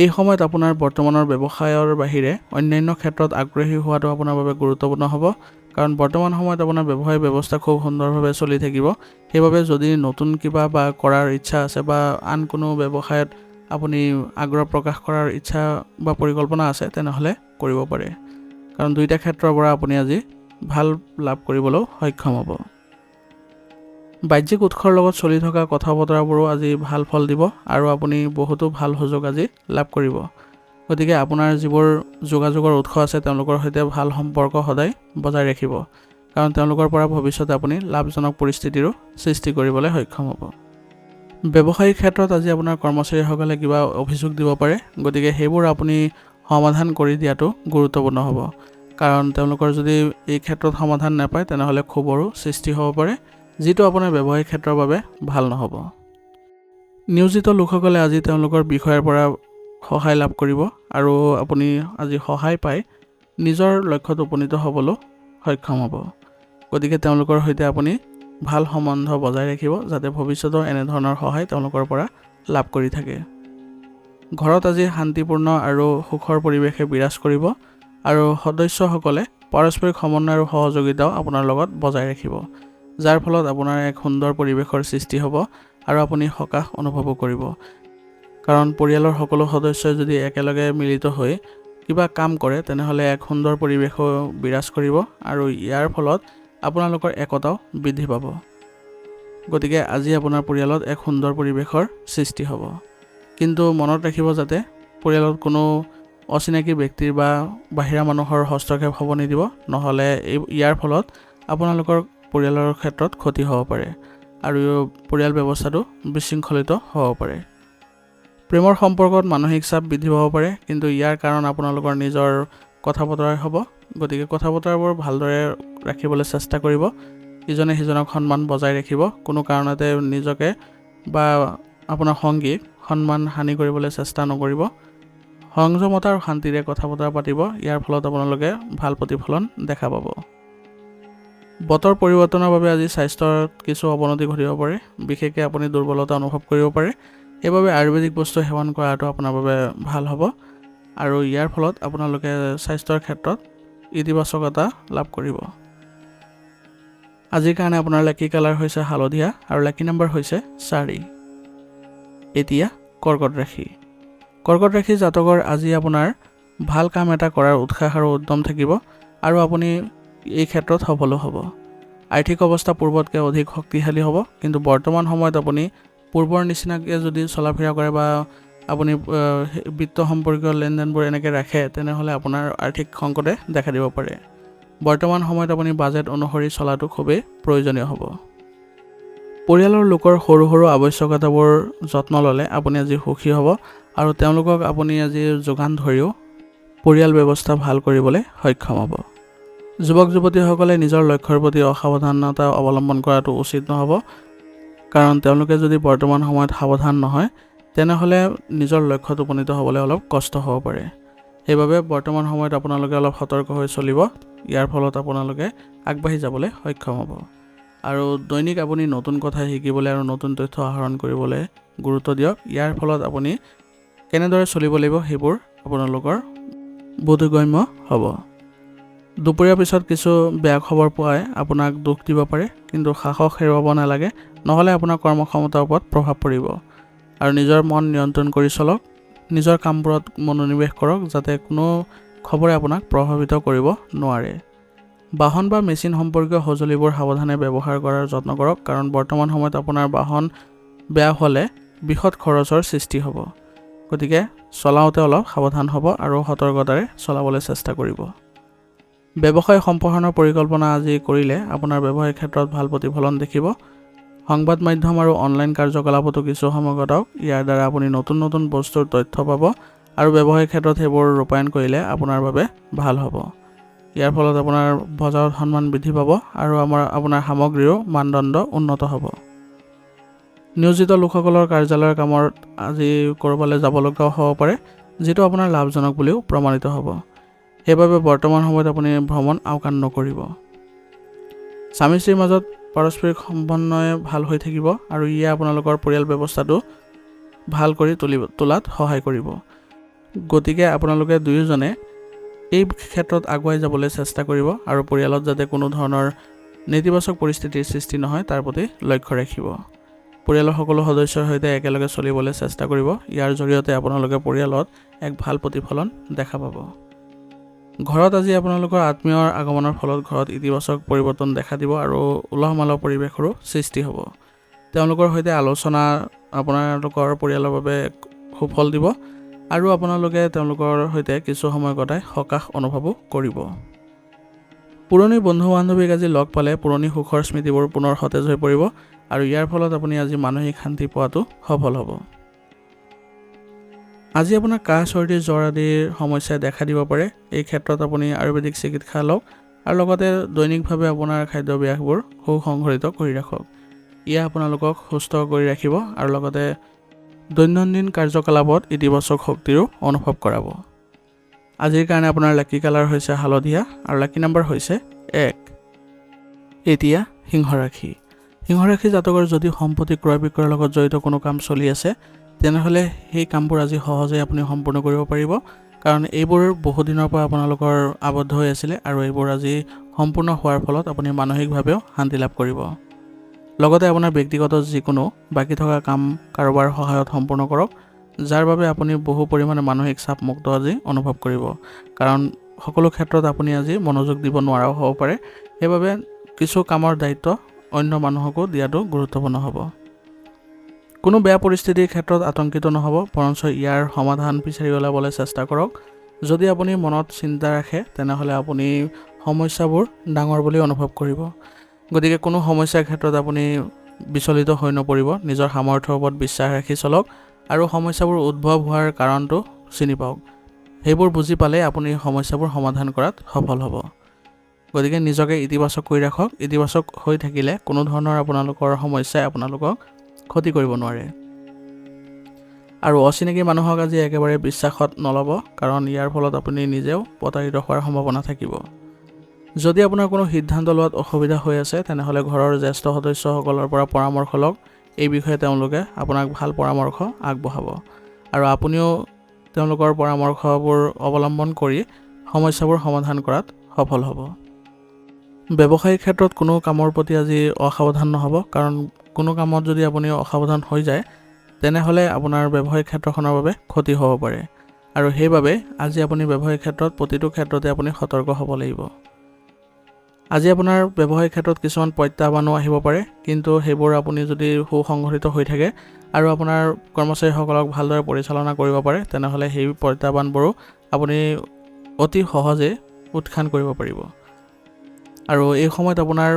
এই সময়ত আপোনাৰ বৰ্তমানৰ ব্যৱসায়ৰ বাহিৰে অন্যান্য ক্ষেত্ৰত আগ্ৰহী হোৱাটো আপোনাৰ বাবে গুৰুত্বপূৰ্ণ হ'ব, কাৰণ বৰ্তমান সময়ত আপোনাৰ ব্যৱসায় ব্যৱস্থা খুব সুন্দৰভাৱে চলি থাকিব। সেইবাবে যদি নতুন কিবা বা কৰাৰ ইচ্ছা আছে বা আন কোনো ব্যৱসায়ত আপুনি আগ্ৰহ প্ৰকাশ কৰাৰ ইচ্ছা বা পৰিকল্পনা আছে তেনেহ'লে কৰিব পাৰে, কাৰণ দুইটা ক্ষেত্ৰৰ পৰা আপুনি আজি ভাল লাভ কৰিবলৈ সক্ষম হ'ব। বাহ্যিক উৎসৰ লগত চলি থকা কথা বতৰাবোৰো আজি ভাল ফল দিব আৰু আপুনি বহুতো ভাল সুযোগ আজি লাভ কৰিব। গতিকে আপোনাৰ যিবোৰ যোগাযোগৰ উৎস আছে তেওঁলোকৰ সৈতে ভাল সম্পৰ্ক সদায় বজাই ৰাখিব, কাৰণ তেওঁলোকৰ পৰা ভৱিষ্যতে আপুনি লাভজনক পৰিস্থিতিৰো সৃষ্টি কৰিবলৈ সক্ষম হ'ব। ব্যৱসায়িক ক্ষেত্ৰত আজি আপোনাৰ কৰ্মচাৰীসকলে কিবা অভিযোগ দিব পাৰে, গতিকে সেইবোৰ আপুনি সমাধান কৰি দিয়াটো গুৰুত্বপূৰ্ণ হ'ব, কাৰণ তেওঁলোকৰ যদি এই ক্ষেত্ৰত সমাধান নাপায় তেনেহ'লে ক্ষোভৰো সৃষ্টি হ'ব পাৰে, যিটো আপোনাৰ ব্যৱসায়িক ক্ষেত্ৰৰ বাবে ভাল নহ'ব। নিয়োজিত লোকসকলে আজি তেওঁলোকৰ বিষয়ৰ পৰা সহায় লাভ কৰিব আৰু আপুনি আজি সহায় পাই নিজৰ লক্ষ্যত উপনীত হ'বলৈ সক্ষম হ'ব। গতিকে তেওঁলোকৰ সৈতে আপুনি ভাল সম্বন্ধ বজাই ৰাখিব, যাতে ভৱিষ্যতৰ এনেধৰণৰ সহায় তেওঁলোকৰ পৰা লাভ কৰি থাকে। ঘৰত আজি শান্তিপূৰ্ণ আৰু সুখৰ পৰিৱেশে বিৰাজ কৰিব আৰু সদস্যসকলে পাৰস্পৰিক সমন্বয় আৰু সহযোগিতাও আপোনাৰ লগত বজাই ৰাখিব, যাৰ ফলত আপোনাৰ এক সুন্দৰ পৰিৱেশৰ সৃষ্টি হ'ব আৰু আপুনি সকাহ অনুভৱো কৰিব। কাৰণ পৰিয়ালৰ সকলো সদস্যই যদি একেলগে মিলিত হৈ কিবা কাম কৰে তেনেহ'লে এক সুন্দৰ পৰিৱেশো বিৰাজ কৰিব আৰু ইয়াৰ ফলত আপোনালোকৰ একতাও বৃদ্ধি পাব। গতিকে আজি আপোনাৰ পৰিয়ালত এক সুন্দৰ পৰিৱেশৰ সৃষ্টি হ'ব। কিন্তু মনত ৰাখিব যাতে পৰিয়ালত কোনো অচিনাকি ব্যক্তিৰ বা বাহিৰা মানুহৰ হস্তক্ষেপ হ'ব নিদিব, নহ'লে ইয়াৰ ফলত আপোনালোকৰ পৰিয়ালৰ ক্ষেত্ৰত ক্ষতি হ'ব পাৰে আৰু পৰিয়াল ব্যৱস্থাটো বিশৃংখলিত হ'ব পাৰে। প্ৰেমৰ সম্পৰ্কত মানসিক চাপ বৃদ্ধি পাব পাৰে, কিন্তু ইয়াৰ কাৰণ আপোনালোকৰ নিজৰ কথা বতৰাই হ'ব। গতিকে কথা বতৰাবোৰ ভালদৰে ৰাখিবলৈ চেষ্টা কৰিব, ইজনে সিজনক সন্মান বজাই ৰাখিব, কোনো কাৰণতে নিজকে বা আপোনাৰ সংগীক সন্মান হানি কৰিবলৈ চেষ্টা নকৰিব। সংযমতা আৰু শান্তিৰে কথা বতৰা পাতিব, ইয়াৰ ফলত আপোনালোকে ভাল প্ৰতিফলন দেখা পাব। বতৰ পৰিৱৰ্তনৰ বাবে আজি স্বাস্থ্যৰ কিছু অৱনতি ঘটিব পাৰে, বিশেষকৈ আপুনি দুৰ্বলতা অনুভৱ কৰিব পাৰে। সেইবাবে আয়ুৰ্বেদিক বস্তু সেৱন কৰাটো আপোনাৰ বাবে ভাল হ'ব আৰু ইয়াৰ ফলত আপোনালোকে স্বাস্থ্যৰ ক্ষেত্ৰত ইতিবাচকতা লাভ কৰিব। আজিৰ কাৰণে আপোনাৰ লাকি কালাৰ হৈছে হালধীয়া আৰু লাকি নম্বৰ হৈছে 4। এতিয়া কৰ্কট ৰাশি। কৰ্কট ৰাশি জাতকৰ আজি আপোনাৰ ভাল কাম এটা কৰাৰ উৎসাহ আৰু উদ্যম থাকিব আৰু আপুনি এই ক্ষেত্ৰত সফলো হ'ব। আৰ্থিক অৱস্থা পূৰ্বতকৈ অধিক শক্তিশালী হ'ব, কিন্তু বৰ্তমান সময়ত আপুনি পূৰ্বৰ নিচিনাকৈ যদি চলাফেৰা কৰে বা আপুনি বিত্ত সম্পৰ্কীয় লেনদেনবোৰ এনেকৈ ৰাখে তেনেহ'লে আপোনাৰ আৰ্থিক সংকটে দেখা দিব পাৰে। বৰ্তমান সময়ত আপুনি বাজেট অনুসৰি চলাটো খুবেই প্ৰয়োজনীয় হ'ব। পৰিয়ালৰ লোকৰ সৰু সৰু আৱশ্যকতাবোৰ যত্ন ল'লে আপুনি আজি সুখী হ'ব আৰু তেওঁলোকক আপুনি আজি যোগান ধৰিও পৰিয়াল ব্যৱস্থা ভাল কৰিবলৈ সক্ষম হ'ব। যুৱক যুৱতীসকলে নিজৰ লক্ষ্যৰ প্ৰতি অসাৱধানতা অৱলম্বন কৰাটো উচিত নহ'ব, কাৰণ তেওঁলোকে যদি বৰ্তমান সময়ত সাৱধান নহয় তেনেহ'লে নিজৰ লক্ষ্যত উপনীত হ'বলৈ অলপ কষ্ট হ'ব পাৰে। সেইবাবে বৰ্তমান সময়ত আপোনালোকে অলপ সতৰ্ক হৈ চলিব, ইয়াৰ ফলত আপোনালোকে আগবাঢ়ি যাবলৈ সক্ষম হ'ব। আৰু দৈনিক আপুনি নতুন কথা শিকিবলৈ আৰু নতুন তথ্য আহৰণ কৰিবলৈ গুৰুত্ব দিয়ক। ইয়াৰ ফলত আপুনি কেনেদৰে চলিব লাগিব সেইবোৰ আপোনালোকৰ বোধগম্য হ'ব। দুপৰীয়াৰ পিছত কিছু বেয়া খবৰ পোৱাই আপোনাক দুখ দিব পাৰে, কিন্তু সাহস হেৰুৱাব নালাগে, নহ'লে আপোনাৰ কৰ্মক্ষমতাৰ ওপৰত প্ৰভাৱ পৰিব। আৰু নিজৰ মন নিয়ন্ত্ৰণ কৰি চলক, নিজৰ কামবোৰত মনোনিৱেশ কৰক যাতে কোনো খবৰে আপোনাক প্ৰভাৱিত কৰিব নোৱাৰে। বাহন বা মেচিন সম্পৰ্কীয় সঁজুলিবোৰ সাৱধানে ব্যৱহাৰ কৰাৰ যত্ন কৰক, কাৰণ বৰ্তমান সময়ত আপোনাৰ বাহন বেয়া হ'লে বৃহৎ খৰচৰ সৃষ্টি হ'ব। গতিকে চলাওঁতে অলপ সাৱধান হ'ব আৰু সতৰ্কতাৰে চলাবলৈ চেষ্টা কৰিব। ব্যৱসায় সম্প্ৰসাৰণৰ পৰিকল্পনা আজি কৰিলে আপোনাৰ ব্যৱসায়িক ক্ষেত্ৰত ভাল প্ৰতিফলন দেখিব। সংবাদ মাধ্যম আৰু অনলাইন কাৰ্যকলাপতো কিছু সময় কটাওক। ইয়াৰ দ্বাৰা আপুনি নতুন নতুন বস্তুৰ তথ্য পাব আৰু ব্যৱসায়িক ক্ষেত্ৰত সেইবোৰ ৰূপায়ণ কৰিলে আপোনাৰ বাবে ভাল হ'ব। ইয়াৰ ফলত আপোনাৰ বজাৰত সন্মান বৃদ্ধি পাব আৰু আপোনাৰ সামগ্ৰীৰো মানদণ্ড উন্নত হ'ব। নিয়োজিত লোকসকলৰ কাৰ্যালয়ৰ কামত আজি ক'ৰবালৈ যাবলগাও হ'ব পাৰে, যিটো আপোনাৰ লাভজনক বুলিও প্ৰমাণিত হ'ব। সেইবাবে বৰ্তমান সময়ত আপুনি ভ্ৰমণ আওকাণ নকৰিব। স্বামী স্ত্ৰীৰ মাজত পাৰস্পৰিক সমন্বয় ভাল হৈ থাকিব আৰু ইয়ে আপোনালোকৰ পৰিয়াল ব্যৱস্থাটো ভাল কৰি তোলাত সহায় কৰিব। গতিকে আপোনালোকে দুয়োজনে এই ক্ষেত্ৰত আগুৱাই যাবলৈ চেষ্টা কৰিব আৰু পৰিয়ালত যাতে কোনো ধৰণৰ নেতিবাচক পৰিস্থিতিৰ সৃষ্টি নহয় তাৰ প্ৰতি লক্ষ্য ৰাখিব। পৰিয়ালৰ সকলো সদস্যৰ সৈতে একেলগে চলিবলৈ চেষ্টা কৰিব। ইয়াৰ জৰিয়তে আপোনালোকে পৰিয়ালত এক ভাল প্ৰতিফলন দেখা পাব। ঘৰত আজি আপোনালোকৰ আত্মীয়ৰ আগমনৰ ফলত ঘৰত ইতিবাচক পৰিৱৰ্তন দেখা দিব আৰু উলহ মালহ পৰিৱেশৰো সৃষ্টি হ'ব। তেওঁলোকৰ সৈতে আলোচনা আপোনালোকৰ পৰিয়ালৰ বাবে সুফল দিব আৰু আপোনালোকে তেওঁলোকৰ সৈতে কিছু সময় কটাই সকাহ অনুভৱো কৰিব। পুৰণি বন্ধু বান্ধৱীক আজি লগ পালে পুৰণি সুখৰ স্মৃতিবোৰ পুনৰ সতেজ হৈ পৰিব আৰু ইয়াৰ ফলত আপুনি আজি মানসিক শান্তি পোৱাটো সফল হ'ব। আজি আপোনাৰ কাহ চৰ্দি জ্বৰ আদিৰ সমস্যাই দেখা দিব পাৰে। এই ক্ষেত্ৰত আপুনি আয়ুৰ্বেদিক চিকিৎসা লওক আৰু লগতে দৈনিকভাৱে আপোনাৰ খাদ্যাভ্যাসবোৰ সুসংগঠিত কৰি ৰাখক। ইয়ে আপোনালোকক সুস্থ কৰি ৰাখিব আৰু লগতে দৈনন্দিন কাৰ্যকলাপত ইতিবাচক শক্তিৰো অনুভৱ কৰাব। আজিৰ কাৰণে আপোনাৰ লাকি কালাৰ হৈছে হালধীয়া আৰু লাকি নাম্বাৰ হৈছে 1। এতিয়া সিংহ ৰাশি। সিংহ ৰাশি জাতকৰ যদি সম্পত্তি ক্ৰয় বিক্ৰয়ৰ লগত জড়িত কোনো কাম চলি আছে, তেনেহ'লে সেই কামবোৰ আজি সহজে আপুনি সম্পূৰ্ণ কৰিব পাৰিব, কাৰণ এইবোৰ বহুদিনৰ পৰা আপোনালোকৰ আবদ্ধ হৈ আছিলে আৰু এইবোৰ আজি সম্পূৰ্ণ হোৱাৰ ফলত আপুনি মানসিকভাৱেও শান্তি লাভ কৰিব। লগতে আপোনাৰ ব্যক্তিগত যিকোনো বাকী থকা কাম কাৰোবাৰ সহায়ত সম্পূৰ্ণ কৰক, যাৰ বাবে আপুনি বহু পৰিমাণে মানসিক চাপমুক্ত আজি অনুভৱ কৰিব, কাৰণ সকলো ক্ষেত্ৰত আপুনি আজি মনোযোগ দিব নোৱাৰাও হ'ব পাৰে। সেইবাবে কিছু কামৰ দায়িত্ব অন্য মানুহকো দিয়াটো গুৰুত্বপূৰ্ণ হ'ব। কোনো বেয়া পৰিস্থিতিৰ ক্ষেত্ৰত আতংকিত নহ'ব, বৰঞ্চ ইয়াৰ সমাধান বিচাৰি উলিয়াবলৈ চেষ্টা কৰক। যদি আপুনি মনত চিন্তা ৰাখে তেনেহ'লে আপুনি সমস্যাবোৰ ডাঙৰ বুলি অনুভৱ কৰিব। গতিকে কোনো সমস্যাৰ ক্ষেত্ৰত আপুনি বিচলিত হৈ নপৰিব, নিজৰ সামৰ্থ্যৰ ওপৰত বিশ্বাস ৰাখি চলক আৰু সমস্যাবোৰ উদ্ভৱ হোৱাৰ কাৰণটো চিনি পাওক। সেইবোৰ বুজি পালে আপুনি সমস্যাবোৰ সমাধান কৰাত সফল হ'ব। গতিকে নিজকে ইতিবাচক কৰি ৰাখক। ইতিবাচক হৈ থাকিলে কোনো ধৰণৰ আপোনালোকৰ সমস্যাই আপোনালোকক ক্ষতি কৰিব নোৱাৰে। আৰু অচিনাকি মানুহক আজি একেবাৰে বিশ্বাসত নল'ব, কাৰণ ইয়াৰ ফলত আপুনি নিজেও প্ৰতাৰিত হোৱাৰ সম্ভাৱনা থাকিব। যদি আপোনাৰ কোনো সিদ্ধান্ত লোৱাত অসুবিধা হৈ আছে, তেনেহ'লে ঘৰৰ জ্যেষ্ঠ সদস্যসকলৰ পৰা পৰামৰ্শ লওক। এই বিষয়ে তেওঁলোকে আপোনাক ভাল পৰামৰ্শ আগবঢ়াব আৰু আপুনিও তেওঁলোকৰ পৰামৰ্শবোৰ অৱলম্বন কৰি সমস্যাবোৰ সমাধান কৰাত সফল হ'ব। ব্যৱসায়িক ক্ষেত্ৰত কোনো কামৰ প্ৰতি আজি অসাৱধান নহ'ব, কাৰণ কোনো কামত যদি আপুনি অসাৱধান হৈ যায় তেনেহ'লে আপোনাৰ ব্যৱসায়িক ক্ষেত্ৰখনৰ বাবে ক্ষতি হ'ব পাৰে আৰু সেইবাবে আজি আপুনি ব্যৱসায়িক ক্ষেত্ৰত প্ৰতিটো ক্ষেত্ৰতে আপুনি সতৰ্ক হ'ব লাগিব। আজি আপোনাৰ ব্যৱসায়িক ক্ষেত্ৰত কিছুমান প্ৰত্যাহ্বানো আহিব পাৰে, কিন্তু সেইবোৰ আপুনি যদি সুসংগঠিত হৈ থাকে আৰু আপোনাৰ কৰ্মচাৰীসকলক ভালদৰে পৰিচালনা কৰিব পাৰে, তেনেহ'লে সেই প্ৰত্যাহ্বানবোৰো আপুনি অতি সহজে উত্থান কৰিব পাৰিব। আৰু এই সময়ত আপোনাৰ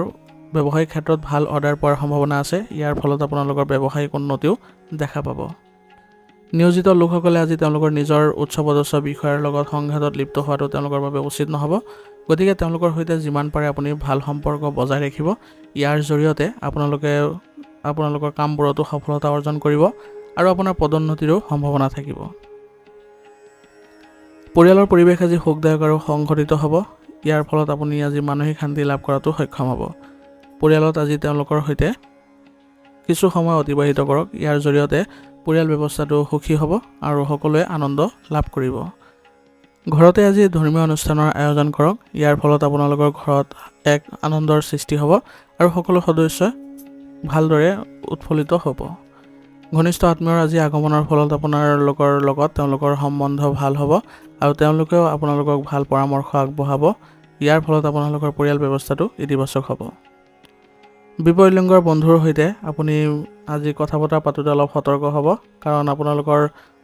ব্যৱসায়িক ক্ষেত্ৰত ভাল অৰ্ডাৰ পোৱাৰ সম্ভাৱনা আছে। ইয়াৰ ফলত আপোনালোকৰ ব্যৱসায়িক উন্নতিও দেখা পাব। নিয়োজিত লোকসকলে আজি তেওঁলোকৰ নিজৰ উচ্চপদস্থ বিষয়াৰ লগত সংঘাতত লিপ্ত হোৱাটো তেওঁলোকৰ বাবে উচিত নহ'ব। গতিকে তেওঁলোকৰ সৈতে যিমান পাৰে আপুনি ভাল সম্পৰ্ক বজাই ৰাখিব। ইয়াৰ জৰিয়তে আপোনালোকৰ কামবোৰতো সফলতা অৰ্জন কৰিব আৰু আপোনাৰ পদোন্নতিৰো সম্ভাৱনা থাকিব। পৰিয়ালৰ পৰিৱেশ আজি সুখদায়ক আৰু সংগঠিত হ'ব। ইয়াৰ ফলত আপুনি আজি মানসিক শান্তি লাভ কৰাটো সক্ষম হ'ব। পৰিয়ালত আজি তেওঁলোকৰ সৈতে কিছু সময় অতিবাহিত কৰক। ইয়াৰ জৰিয়তে পৰিয়াল ব্যৱস্থাটো সুখী হ'ব আৰু সকলোৱে আনন্দ লাভ কৰিব। ঘৰতে আজি ধৰ্মীয় অনুষ্ঠানৰ আয়োজন কৰক। ইয়াৰ ফলত আপোনালোকৰ ঘৰত এক আনন্দৰ সৃষ্টি হ'ব আৰু সকলো সদস্যই ভালদৰে উৎফুল্লিত হ'ব। ঘনিষ্ঠ আত্মীয়ৰ আজি আগমনৰ ফলত আপোনালোকৰ লগত তেওঁলোকৰ সম্বন্ধ ভাল হ'ব আৰু তেওঁলোকেও আপোনালোকক ভাল পৰামৰ্শ আগবঢ়াব। ইয়াৰ ফলত আপোনালোকৰ পৰিয়াল ব্যৱস্থাটো ইতিবাচক হ'ব। বিপৰীত লিংগৰ বন্ধুৰ সৈতে আপুনি আজি কথা বতৰা পাতোঁতে অলপ সতৰ্ক হ'ব, কাৰণ আপোনালোকৰ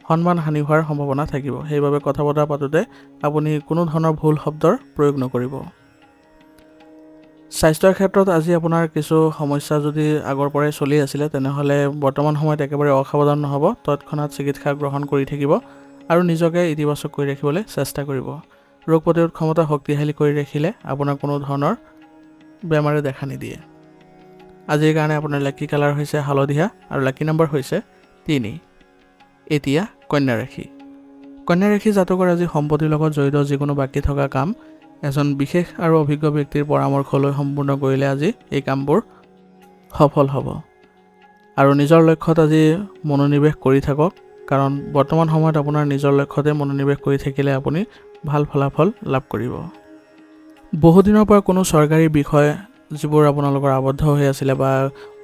সন্মান হানি হোৱাৰ সম্ভাৱনা থাকিব। সেইবাবে কথা বতৰা পাতোঁতে আপুনি কোনো ধৰণৰ ভুল শব্দৰ প্ৰয়োগ নকৰিব। স্বাস্থ্যৰ ক্ষেত্ৰত আজি আপোনাৰ কিছু সমস্যা যদি আগৰ পৰাই চলি আছিলে, তেনেহ'লে বৰ্তমান সময়ত একেবাৰে অসাৱধান নহ'ব। তৎক্ষণাত চিকিৎসা গ্ৰহণ কৰি থাকিব আৰু নিজকে ইতিবাচক কৰি ৰাখিবলৈ চেষ্টা কৰিব। ৰোগ প্ৰতিৰোধ ক্ষমতা শক্তিশালী কৰি ৰাখিলে আপোনাৰ কোনো ধৰণৰ বেমাৰে দেখা নিদিয়ে। আজিৰ কাৰণে আপোনাৰ লাকি কালাৰ হৈছে হালধীয়া আৰু লাকি নম্বৰ হৈছে 3। এতিয়া কন্যা ৰাশি। কন্যা ৰাশি জাতকৰ আজি সম্পত্তিৰ লগত জড়িত যিকোনো বাকী থকা কাম এজন বিশেষ আৰু অভিজ্ঞ ব্যক্তিৰ পৰামৰ্শ লৈ সম্পূৰ্ণ কৰিলে আজি এই কামবোৰ সফল হ'ব। আৰু নিজৰ লক্ষ্যত আজি মনোনিৱেশ কৰি থাকক, কাৰণ বৰ্তমান সময়ত আপোনাৰ নিজৰ লক্ষ্যতে মনোনিৱেশ কৰি থাকিলে আপুনি ভাল ফলাফল লাভ কৰিব। বহুদিনৰ পৰা কোনো চৰকাৰী বিষয় যিবোৰ আপোনালোকৰ আবদ্ধ হৈ আছিলে বা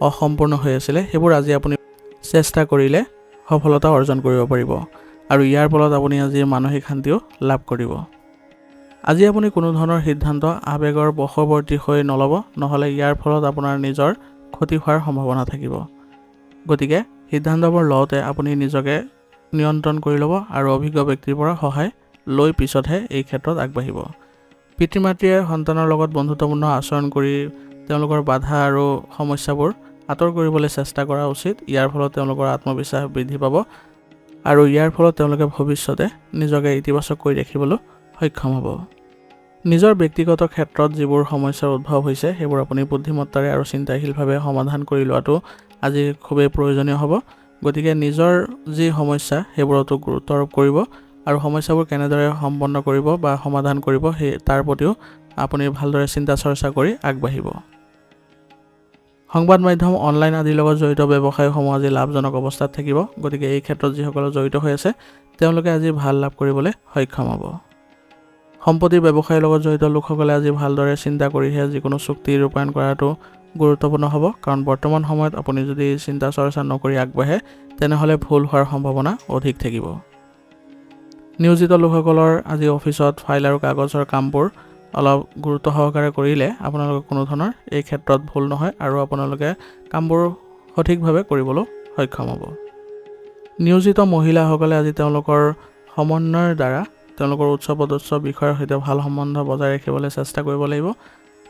অসম্পূৰ্ণ হৈ আছিলে, সেইবোৰ আজি আপুনি চেষ্টা কৰিলে সফলতা অৰ্জন কৰিব পাৰিব আৰু ইয়াৰ ফলত আপুনি আজি মানসিক শান্তিও লাভ কৰিব। আজি আপুনি কোনো ধৰণৰ সিদ্ধান্ত আৱেগৰ বশৱৰ্তী হৈ নল'ব, নহ'লে ইয়াৰ ফলত আপোনাৰ নিজৰ ক্ষতি হোৱাৰ সম্ভাৱনা থাকিব। গতিকে সিদ্ধান্তবোৰ লওঁতে আপুনি নিজকে নিয়ন্ত্ৰণ কৰি ল'ব আৰু অভিজ্ঞ ব্যক্তিৰ পৰা সহায় লৈ পিছতহে এই ক্ষেত্ৰত আগবাঢ়িব। পিতৃ মাতৃয়ে সন্তানৰ লগত বন্ধুত্বপূৰ্ণ আচৰণ কৰি তেওঁলোকৰ বাধা আৰু সমস্যাবোৰ আঁতৰ কৰিবলৈ চেষ্টা কৰা উচিত। ইয়াৰ ফলত তেওঁলোকৰ আত্মবিশ্বাস বৃদ্ধি পাব আৰু ইয়াৰ ফলত তেওঁলোকে ভৱিষ্যতে নিজকে ইতিবাচক কৰি ৰাখিবলৈ সক্ষম হ'ব। নিজৰ ব্যক্তিগত ক্ষেত্ৰত যিবোৰ সমস্যাৰ উদ্ভৱ হৈছে, সেইবোৰ আপুনি বুদ্ধিমত্তাৰে আৰু চিন্তাশীলভাৱে সমাধান কৰি লোৱাটো আজি খুবেই প্ৰয়োজনীয় হ'ব। গতিকে নিজৰ যি সমস্যা সেইবোৰতো গুৰুত্ব আৰোপ কৰিব আৰু সমস্যাবোৰ কেনেদৰে সম্পন্ন কৰিব বা সমাধান কৰিব সেই তাৰ প্ৰতিও আপুনি ভালদৰে চিন্তা চৰ্চা কৰি আগবাঢ়িব। সংবাদ মাধ্যম, অনলাইন আদিৰ লগত জড়িত ব্যৱসায়সমূহ আজি লাভজনক অৱস্থাত থাকিব। গতিকে এই ক্ষেত্ৰত যিসকলে জড়িত হৈ আছে তেওঁলোকে আজি ভাল লাভ কৰিবলৈ সক্ষম হ'ব। সম্পত্তি ব্যৱসায়ৰ লগত জড়িত লোকসকলে আজি ভালদৰে চিন্তা কৰিহে যিকোনো চুক্তি ৰূপায়ণ কৰাটো গুৰুত্বপূৰ্ণ হ'ব, কাৰণ বৰ্তমান সময়ত আপুনি যদি চিন্তা চৰ্চা নকৰি আগবাঢ়ে তেনেহ'লে ভুল হোৱাৰ সম্ভাৱনা অধিক থাকিব। নিয়োজিত লোকসকলৰ আজি অফিচত ফাইল আৰু কাগজৰ কামবোৰ অলপ গুৰুত্ব সহকাৰে কৰিলে আপোনালোকৰ কোনো ধৰণৰ এই ক্ষেত্ৰত ভুল নহয় আৰু আপোনালোকে কামবোৰ সঠিকভাৱে কৰিবলৈ সক্ষম হ'ব। নিয়োজিত মহিলাসকলে আজি তেওঁলোকৰ সমন্বয়ৰ দ্বাৰা তেওঁলোকৰ উচ্চ পদস্থ বিষয়াৰ সৈতে ভাল সম্বন্ধ বজাই ৰাখিবলৈ চেষ্টা কৰিব লাগিব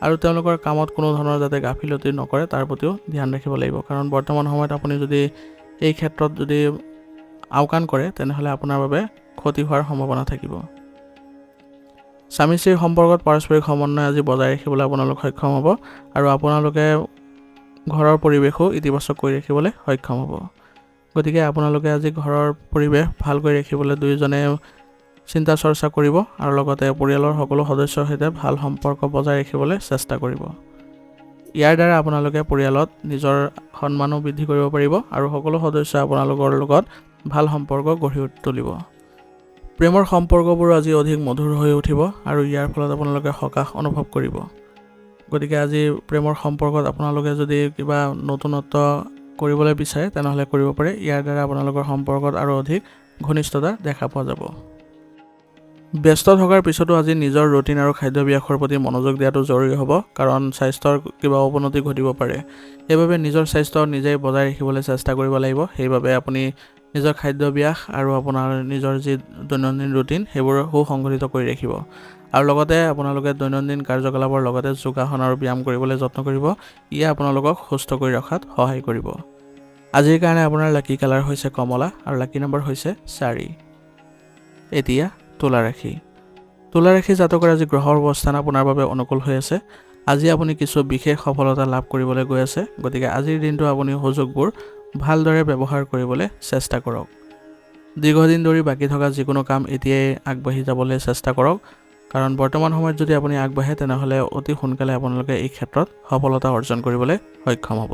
আৰু তেওঁলোকৰ কামত কোনো ধৰণৰ যাতে গাফিলতি নকৰে তাৰ প্ৰতিও ধ্যান ৰাখিব লাগিব, কাৰণ বৰ্তমান সময়ত আপুনি যদি এই ক্ষেত্ৰত যদি আওকাণ কৰে তেনেহ'লে আপোনাৰ বাবে ক্ষতি হোৱাৰ সম্ভাৱনা থাকিব। স্বামী স্ত্ৰীৰ সম্পৰ্কত পাৰস্পৰিক সমন্বয় আজি বজাই ৰাখিবলৈ আপোনালোক সক্ষম হ'ব আৰু আপোনালোকে ঘৰৰ পৰিৱেশো ইতিবাচক কৰি ৰাখিবলৈ সক্ষম হ'ব। গতিকে আপোনালোকে আজি ঘৰৰ পৰিৱেশ ভাল কৰি ৰাখিবলৈ দুয়োজনে চিন্তা চৰ্চা কৰিব আৰু লগতে পৰিয়ালৰ সকলো সদস্যৰ সৈতে ভাল সম্পৰ্ক বজাই ৰাখিবলৈ চেষ্টা কৰিব। ইয়াৰ দ্বাৰা আপোনালোকে পৰিয়ালত নিজৰ সন্মানো বৃদ্ধি কৰিব পাৰিব আৰু সকলো সদস্যই আপোনালোকৰ লগত ভাল সম্পৰ্ক গঢ়ি তুলিব। প্ৰেমৰ সম্পৰ্কবোৰ আজি অধিক মধুৰ হৈ উঠিব আৰু ইয়াৰ ফলত আপোনালোকে সকাহ অনুভৱ কৰিব। গতিকে আজি প্ৰেমৰ সম্পৰ্কত আপোনালোকে যদি কিবা নতুনত্ব কৰিবলৈ বিচাৰে তেনেহ'লে কৰিব পাৰে। ইয়াৰ দ্বাৰা আপোনালোকৰ সম্পৰ্কত আৰু অধিক ঘনিষ্ঠতা দেখা পোৱা যাব। ব্যস্ত থকাৰ পিছতো আজি নিজৰ ৰুটিন আৰু খাদ্যাভ্যাসৰ প্ৰতি মনোযোগ দিয়াটো জৰুৰী হ'ব, কাৰণ স্বাস্থ্যৰ কিবা অৱনতি ঘটিব পাৰে। সেইবাবে নিজৰ স্বাস্থ্য নিজেই বজাই ৰাখিবলৈ চেষ্টা কৰিব লাগিব। সেইবাবে আপুনি নিজৰ খাদ্যাভ্যাস আৰু আপোনাৰ নিজৰ যি দৈনন্দিন ৰুটিন সেইবোৰ সুসংগঠিত কৰি ৰাখিব আৰু লগতে আপোনালোকে দৈনন্দিন কাৰ্যকলাপৰ লগতে যোগাসন আৰু ব্যায়াম কৰিবলৈ যত্ন কৰিব। ইয়ে আপোনালোকক সুস্থ কৰি ৰখাত সহায় কৰিব। আজিৰ কাৰণে আপোনাৰ লাকি কালাৰ হৈছে কমলা আৰু লাকি নম্বৰ হৈছে 4। এতিয়া তুলা ৰাশি। তুলা ৰাশি জাতকৰ আজি গ্ৰহৰ অৱস্থান আপোনাৰ বাবে অনুকূল হৈ আছে। আজি আপুনি কিছু বিশেষ সফলতা লাভ কৰিবলৈ গৈ আছে। গতিকে আজিৰ দিনটো আপুনি সুযোগবোৰ ভালদৰে ব্যৱহাৰ কৰিবলৈ চেষ্টা কৰক। দীৰ্ঘদিন ধৰি বাকী থকা যিকোনো কাম এতিয়াই আগবাঢ়ি যাবলৈ চেষ্টা কৰক, কাৰণ বৰ্তমান সময়ত যদি আপুনি আগবাঢ়ে তেনেহ'লে অতি সোনকালে আপোনালোকে এই ক্ষেত্ৰত সফলতা অৰ্জন কৰিবলৈ সক্ষম হ'ব।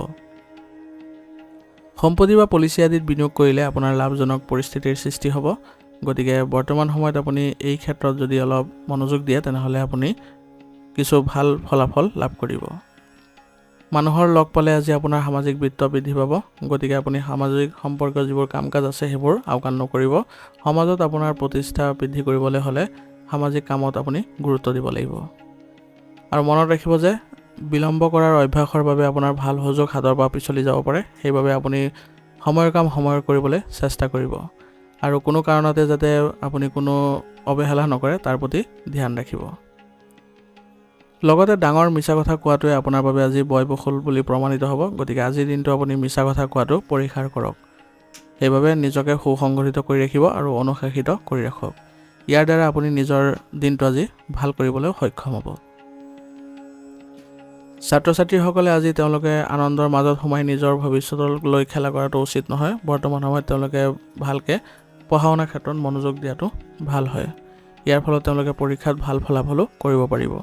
সম্পত্তি বা পলিচি আদিত বিনিয়োগ কৰিলে আপোনাৰ লাভজনক পৰিস্থিতিৰ সৃষ্টি হ'ব। গতিকে বৰ্তমান সময়ত আপুনি এই ক্ষেত্ৰত যদি অলপ মনোযোগ দিয়ে তেনেহ'লে আপুনি কিছু ভাল ফলাফল লাভ কৰিব। মানুহৰ লগ পালে আজি আপোনাৰ সামাজিক বৃত্ত বৃদ্ধি পাব। গতিকে আপুনি সামাজিক সম্পৰ্কীয় যিবোৰ কাম কাজ আছে সেইবোৰ আওকাণ নকৰিব। সমাজত আপোনাৰ প্ৰতিষ্ঠা বৃদ্ধি কৰিবলৈ হ'লে সামাজিক কামত আপুনি গুৰুত্ব দিব লাগিব। আৰু মনত ৰাখিব যে বিলম্ব কৰাৰ অভ্যাসৰ বাবে আপোনাৰ ভাল সুযোগ হাতৰ পৰা পিছলি যাব পাৰে। সেইবাবে আপুনি সময়ৰ কাম সময়ৰ কৰিবলৈ চেষ্টা কৰিব আৰু কোনো কাৰণতে যাতে আপুনি কোনো অৱহেলা নকৰে তাৰ প্ৰতি ধ্যান ৰাখিব। লগতে ডাঙৰ মিছা কথা কোৱাটোৱে আপোনাৰ বাবে আজি বয়বহুল বুলি প্ৰমাণিত হ'ব। গতিকে আজিৰ দিনটো আপুনি মিছা কথা কোৱাটো পৰিহাৰ কৰক। সেইবাবে নিজকে সুসংগঠিত কৰি ৰাখিব আৰু অনুশাসিত কৰি ৰাখক। ইয়াৰ দ্বাৰা আপুনি নিজৰ দিনটো আজি ভাল কৰিবলৈ সক্ষম হ'ব। ছাত্ৰ ছাত্ৰীসকলে আজি তেওঁলোকে আনন্দৰ মাজত সোমাই নিজৰ ভৱিষ্যতলৈ খেলা কৰাটো উচিত নহয়। বৰ্তমান সময়ত তেওঁলোকে ভালকৈ পঢ়া শুনাৰ ক্ষেত্ৰত মনোযোগ দিয়াটো ভাল হয়। ইয়াৰ ফলত তেওঁলোকে পৰীক্ষাত ভাল ফলাফলো কৰিব পাৰিব।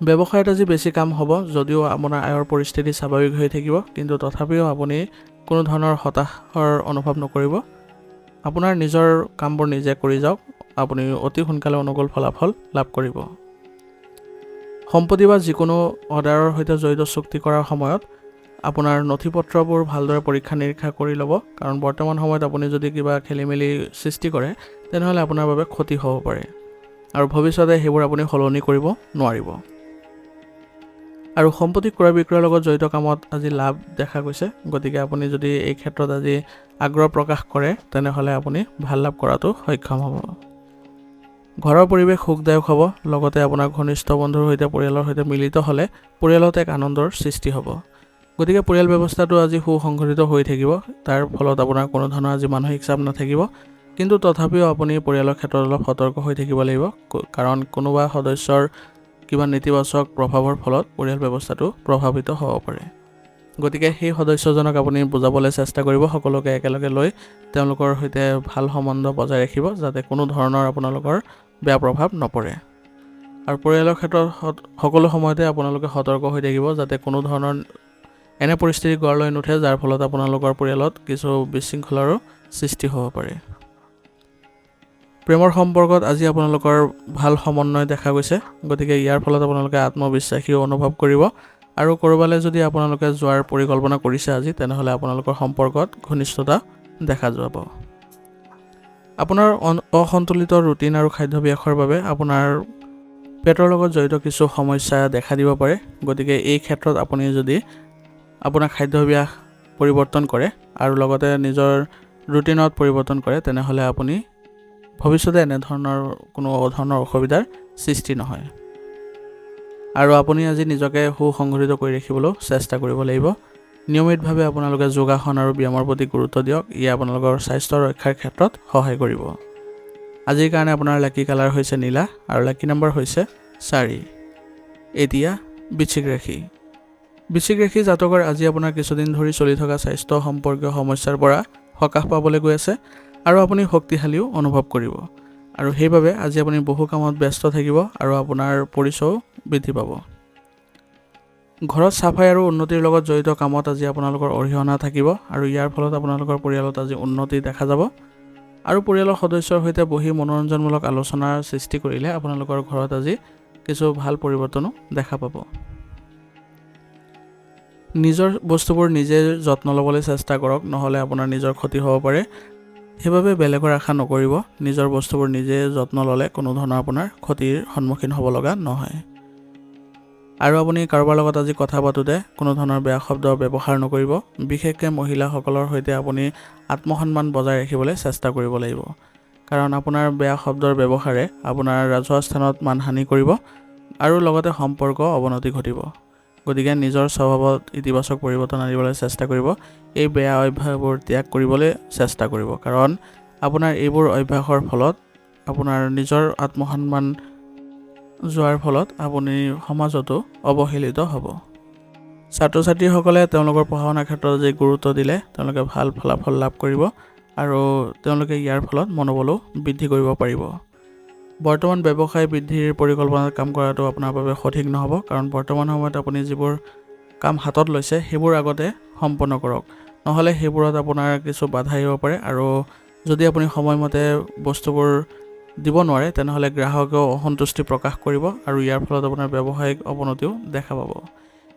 ব্যৱসায়ত আজি বেছি কাম হ'ব। যদিও আপোনাৰ আয়ৰ পৰিস্থিতি স্বাভাৱিক হৈ থাকিব, কিন্তু তথাপিও আপুনি কোনো ধৰণৰ হতাশাৰ অনুভৱ নকৰিব। আপোনাৰ নিজৰ কামবোৰ নিজে কৰি যাওক। আপুনি অতি সোনকালে অনুকূল ফলাফল লাভ কৰিব। সম্পত্তি বা যিকোনো অৰ্ডাৰৰ সৈতে জড়িত চুক্তি কৰাৰ সময়ত আপোনাৰ নথি পত্ৰবোৰ ভালদৰে পৰীক্ষা নিৰীক্ষা কৰি ল'ব। কাৰণ বৰ্তমান সময়ত আপুনি যদি কিবা খেলিমেলি সৃষ্টি কৰে তেনেহ'লে আপোনাৰ বাবে ক্ষতি হ'ব পাৰে আৰু ভৱিষ্যতে সেইবোৰ আপুনি সলনি কৰিব নোৱাৰিব। আৰু সম্পত্তি ক্ৰয় বিক্ৰয়ৰ লগত জড়িত কামত আজি লাভ দেখা গৈছে। গতিকে আপুনি যদি এই ক্ষেত্ৰত আজি আগ্ৰহ প্ৰকাশ কৰে তেনেহ'লে আপুনি ভাল লাভ কৰাটো সক্ষম হ'ব। ঘৰৰ পৰিৱেশ সুখদায়ক হ'ব। লগতে আপোনাৰ ঘনিষ্ঠ বন্ধুৰ সৈতে পৰিয়ালৰ সৈতে মিলিত হ'লে পৰিয়ালত এক আনন্দৰ সৃষ্টি হ'ব। গতিকে পৰিয়াল ব্যৱস্থাটো আজি সুসংগঠিত হৈ থাকিব। তাৰ ফলত আপোনাৰ কোনো ধৰণৰ আজি মানসিক চাপ নাথাকিব। কিন্তু তথাপিও আপুনি পৰিয়ালৰ ক্ষেত্ৰত অলপ সতৰ্ক হৈ থাকিব লাগিব। কাৰণ কোনোবা সদস্যৰ কিবা নেতিবাচক প্ৰভাৱৰ ফলত পৰিয়াল ব্যৱস্থাটো প্ৰভাৱিত হ'ব পাৰে। গতিকে সেই সদস্যজনক আপুনি বুজাবলৈ চেষ্টা কৰিব। সকলোকে একেলগে লৈ তেওঁলোকৰ সৈতে ভাল সম্বন্ধ বজাই ৰাখিব যাতে কোনো ধৰণৰ আপোনালোকৰ বেয়া প্ৰভাৱ নপৰে। আৰু পৰিয়ালৰ ক্ষেত্ৰত সকলো সময়তে আপোনালোকে সতৰ্ক হৈ থাকিব যাতে কোনো ধৰণৰ এনে পৰিস্থিতি গঢ় লৈ নুঠে যাৰ ফলত আপোনালোকৰ পৰিয়ালত কিছু বিশৃংখলাৰো সৃষ্টি হ'ব পাৰে। প্ৰেমৰ সম্পৰ্কত আজি আপোনালোকৰ ভাল সমন্বয় দেখা গৈছে। গতিকে ইয়াৰ ফলত আপোনালোকে আত্মবিশ্বাসীও অনুভৱ কৰিব আৰু ক'ৰবালৈ যদি আপোনালোকে যোৱাৰ পৰিকল্পনা কৰিছে আজি তেনেহ'লে আপোনালোকৰ সম্পৰ্কত ঘনিষ্ঠতা দেখা যাব। আপোনাৰ অসন্তুলিত ৰুটিন আৰু খাদ্যাভ্যাসৰ বাবে আপোনাৰ পেটৰ লগত জড়িত কিছু সমস্যা দেখা দিব পাৰে। গতিকে এই ক্ষেত্ৰত আপুনি যদি আপোনাৰ খাদ্যাভ্যাস পৰিৱৰ্তন কৰে আৰু লগতে নিজৰ ৰুটিনত পৰিৱৰ্তন কৰে তেনেহ'লে আপুনি ভৱিষ্যতে এনেধৰণৰ কোনো ধৰণৰ অসুবিধাৰ সৃষ্টি নহয়। আৰু আপুনি আজি নিজকে সুসংগঠিত কৰি ৰাখিবলৈ চেষ্টা কৰিব লাগিব। নিয়মিতভাৱে আপোনালোকে যোগাসন আৰু ব্যায়ামৰ প্ৰতি গুৰুত্ব দিয়ক। ই আপোনালোকৰ স্বাস্থ্য ৰক্ষাৰ ক্ষেত্ৰত সহায় কৰিব। আজিৰ কাৰণে আপোনাৰ লাকি কালাৰ হৈছে নীলা আৰু লাকি নম্বৰ হৈছে 4। এতিয়া বৃশ্চিক ৰাশি। বৃশ্চিক ৰাশি জাতকৰ আজি আপোনাৰ কিছুদিন ধৰি চলি থকা স্বাস্থ্য সম্পৰ্কীয় সমস্যাৰ পৰা সকাহ পাবলৈ গৈ আছে আৰু আপুনি শক্তিশালীও অনুভৱ কৰিব। আৰু সেইবাবে আজি আপুনি বহু কামত ব্যস্ত থাকিব আৰু আপোনাৰ পৰিচয়ও বৃদ্ধি পাব। ঘৰত চাফাই আৰু উন্নতিৰ লগত জড়িত কামত আজি আপোনালোকৰ অৰিহণা থাকিব আৰু ইয়াৰ ফলত আপোনালোকৰ পৰিয়ালত আজি উন্নতি দেখা যাব। আৰু পৰিয়ালৰ সদস্যৰ সৈতে বহি মনোৰঞ্জনমূলক আলোচনাৰ সৃষ্টি কৰিলে আপোনালোকৰ ঘৰত আজি কিছু ভাল পৰিৱৰ্তনো দেখা পাব। নিজৰ বস্তুবোৰ নিজে যত্ন ল'বলৈ চেষ্টা কৰক, নহ'লে আপোনাৰ নিজৰ ক্ষতি হ'ব পাৰে। সেইবাবে বেলেগৰ আশা নকৰিব। নিজৰ বস্তুবোৰ নিজে যত্ন ল'লে কোনো ধৰণৰ আপোনাৰ ক্ষতিৰ সন্মুখীন হ'ব লগা নহয়। আৰু আপুনি কাৰোবাৰ লগত আজি কথা পাতোঁতে কোনো ধৰণৰ বেয়া শব্দ ব্যৱহাৰ নকৰিব। বিশেষকৈ মহিলাসকলৰ সৈতে আপুনি আত্মসন্মান বজাই ৰাখিবলৈ চেষ্টা কৰিব লাগিব। কাৰণ আপোনাৰ বেয়া শব্দৰ ব্যৱহাৰে আপোনাৰ ৰাজহুৱা স্থানত মানহানি কৰিব আৰু লগতে সম্পৰ্ক অৱনতি ঘটিব। গতিকে নিজৰ স্বভাৱত ইতিবাচক পৰিৱৰ্তন আনিবলৈ চেষ্টা কৰিব। এই বেয়া অভ্যাসবোৰ ত্যাগ কৰিবলৈ চেষ্টা কৰিব। কাৰণ আপোনাৰ এইবোৰ অভ্যাসৰ ফলত আপোনাৰ নিজৰ আত্মসন্মান যোৱাৰ ফলত আপুনি সমাজতো অৱহেলিত হ'ব। ছাত্ৰ ছাত্ৰীসকলে তেওঁলোকৰ পঢ়া শুনাৰ ক্ষেত্ৰত যি গুৰুত্ব দিলে তেওঁলোকে ভাল ফলাফল লাভ কৰিব আৰু তেওঁলোকে ইয়াৰ ফলত মনোবলো বৃদ্ধি কৰিব পাৰিব। বৰ্তমান ব্যৱসায় বৃদ্ধিৰ পৰিকল্পনাত কাম কৰাটো আপোনাৰ বাবে সঠিক নহ'ব, কাৰণ বৰ্তমান সময়ত আপুনি যিবোৰ কাম হাতত লৈছে সেইবোৰ আগতে সম্পন্ন কৰক, নহ'লে সেইবোৰত আপোনাৰ কিছু বাধা আহিব পাৰে আৰু যদি আপুনি সময়মতে বস্তুবোৰ দিব নোৱাৰে তেনেহ'লে গ্ৰাহকেও অসন্তুষ্টি প্ৰকাশ কৰিব আৰু ইয়াৰ ফলত আপোনাৰ ব্যৱসায়িক অৱনতিও দেখা পাব।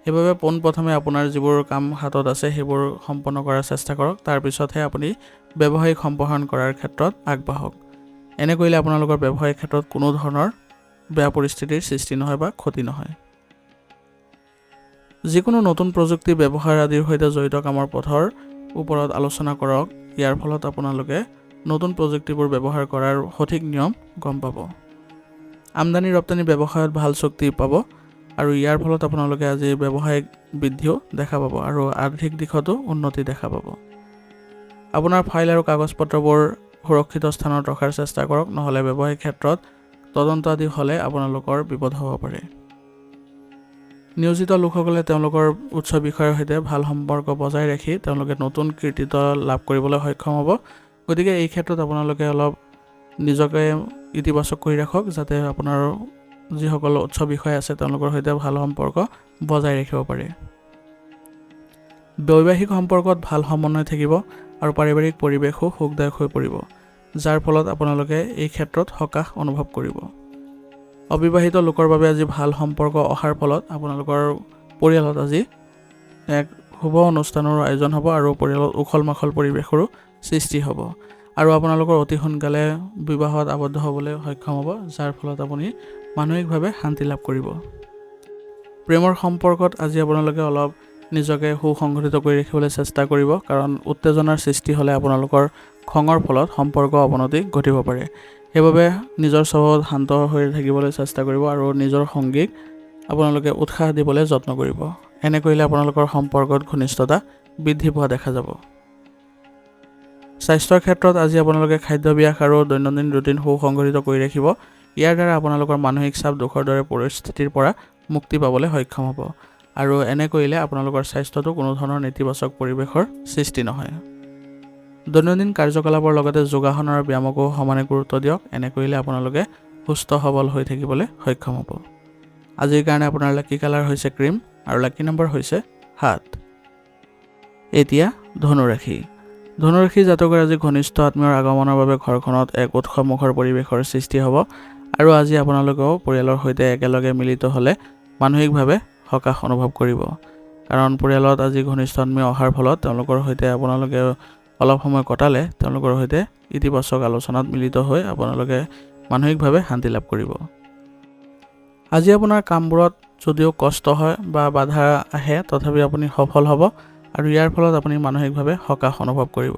সেইবাবে পোনপ্ৰথমে আপোনাৰ যিবোৰ কাম হাতত আছে সেইবোৰ সম্পন্ন কৰাৰ চেষ্টা কৰক, তাৰপিছতহে আপুনি ব্যৱসায়িক সম্প্ৰসাৰণ কৰাৰ ক্ষেত্ৰত আগবাঢ়ক। এনে কৰিলে আপোনালোকৰ ব্যৱসায়িক ক্ষেত্ৰত কোনো ধৰণৰ বেয়া পৰিস্থিতিৰ সৃষ্টি নহয় বা ক্ষতি নহয়। যিকোনো নতুন প্ৰযুক্তি ব্যৱহাৰ আদিৰ সৈতে জড়িত কামৰ পথৰ ওপৰত আলোচনা কৰক। ইয়াৰ ফলত আপোনালোকে নতুন প্ৰযুক্তিবোৰ ব্যৱহাৰ কৰাৰ সঠিক নিয়ম গম পাব। আমদানি ৰপ্তানি ব্যৱসায়ত ভাল চুক্তি পাব আৰু ইয়াৰ ফলত আপোনালোকে আজি ব্যৱসায়িক বৃদ্ধিও দেখা পাব আৰু আৰ্থিক দিশতো উন্নতি দেখা পাব। আপোনাৰ ফাইল আৰু কাগজ পত্ৰবোৰ সুৰক্ষিত স্থানত ৰখাৰ চেষ্টা কৰক, নহ'লে ব্যৱসায়িক ক্ষেত্ৰত তদন্ত আদি হ'লে আপোনালোকৰ বিপদ হ'ব পাৰে। নিয়োজিত লোকসকলে তেওঁলোকৰ উচ্চ বিষয়াৰ সৈতে ভাল সম্পৰ্ক বজাই ৰাখি তেওঁলোকে নতুন কৃতিত্ব লাভ কৰিবলৈ সক্ষম হ'ব। গতিকে এই ক্ষেত্ৰত আপোনালোকে অলপ নিজকে ইতিবাচক কৰি ৰাখক, যাতে আপোনাৰ যিসকল উচ্চ বিষয়া আছে তেওঁলোকৰ সৈতে ভাল সম্পৰ্ক বজাই ৰাখিব পাৰে। বৈবাহিক সম্পৰ্কত ভাল সমন্বয় থাকিব আৰু পাৰিবাৰিক পৰিৱেশো সুখদায়ক হৈ পৰিব, যাৰ ফলত আপোনালোকে এই ক্ষেত্ৰত সকাহ অনুভৱ কৰিব। অবিবাহিত লোকৰ বাবে আজি ভাল সম্পৰ্ক অহাৰ ফলত আপোনালোকৰ পৰিয়ালত আজি এক শুভ অনুষ্ঠানৰ আয়োজন হ'ব আৰু পৰিয়ালত উখল মাখল পৰিৱেশৰো সৃষ্টি হ'ব আৰু আপোনালোকৰ অতি সোনকালে বিবাহত আবদ্ধ হ'বলৈ সক্ষম হ'ব, যাৰ ফলত আপুনি মানসিকভাৱে শান্তি লাভ কৰিব। প্ৰেমৰ সম্পৰ্কত আজি আপোনালোকে অলপ নিজকে সুসংগঠিত কৰি ৰাখিবলৈ চেষ্টা কৰিব, কাৰণ উত্তেজনাৰ সৃষ্টি হ'লে আপোনালোকৰ খঙৰ ফলত সম্পৰ্ক অৱনতি ঘটিব পাৰে। সেইবাবে নিজৰ স্বভাৱত শান্ত হৈ থাকিবলৈ চেষ্টা কৰিব আৰু নিজৰ সংগীক আপোনালোকে উৎসাহ দিবলৈ যত্ন কৰিব। এনে কৰিলে আপোনালোকৰ সম্পৰ্কত ঘনিষ্ঠতা বৃদ্ধি পোৱা দেখা যাব। স্বাস্থ্যৰ ক্ষেত্ৰত আজি আপোনালোকে খাদ্যাভ্যাস আৰু দৈনন্দিন ৰুটিন সুসংগঠিত কৰি ৰাখিব। ইয়াৰ দ্বাৰা আপোনালোকৰ মানসিক চাপ দুখৰ দৰে পৰিস্থিতিৰ পৰা মুক্তি পাবলৈ সক্ষম হ'ব আৰু এনে কৰিলে আপোনালোকৰ স্বাস্থ্যটো কোনো ধৰণৰ নেতিবাচক পৰিৱেশৰ সৃষ্টি নহয়। দৈনন্দিন কাৰ্যকলাপৰ লগতে যোগাসন আৰু ব্যায়ামকো সমানে গুৰুত্ব দিয়ক। এনে কৰিলে আপোনালোকে সুস্থ সবল হৈ থাকিবলৈ সক্ষম হ'ব। আজিৰ কাৰণে আপোনাৰ লাকি কালাৰ হৈছে ক্ৰীম আৰু লাকি নম্বৰ হৈছে 7। এতিয়া ধনুৰাশি। ধনুৰাশি জাতকৰ আজি ঘনিষ্ঠ আত্মীয়ৰ আগমনৰ বাবে ঘৰখনত এক উৎসৱমুখৰ পৰিৱেশৰ সৃষ্টি হ'ব আৰু আজি আপোনালোকেও পৰিয়ালৰ সৈতে একেলগে মিলিত হ'লে মানসিকভাৱে সকাহ অনুভৱ কৰিব, কাৰণ পৰিয়ালত আজি ঘনিষ্ঠ আত্মীয় অহাৰ ফলত তেওঁলোকৰ সৈতে আপোনালোকে অলপ সময় কটালে তেওঁলোকৰ সৈতে ইতিবাচক আলোচনাত মিলিত হৈ আপোনালোকে মানসিকভাৱে শান্তি লাভ কৰিব। আজি আপোনাৰ কামবোৰত যদিও কষ্ট হয় বা বাধা আহে, তথাপি আপুনি সফল হ'ব আৰু ইয়াৰ ফলত আপুনি মানসিকভাৱে সকাহ অনুভৱ কৰিব।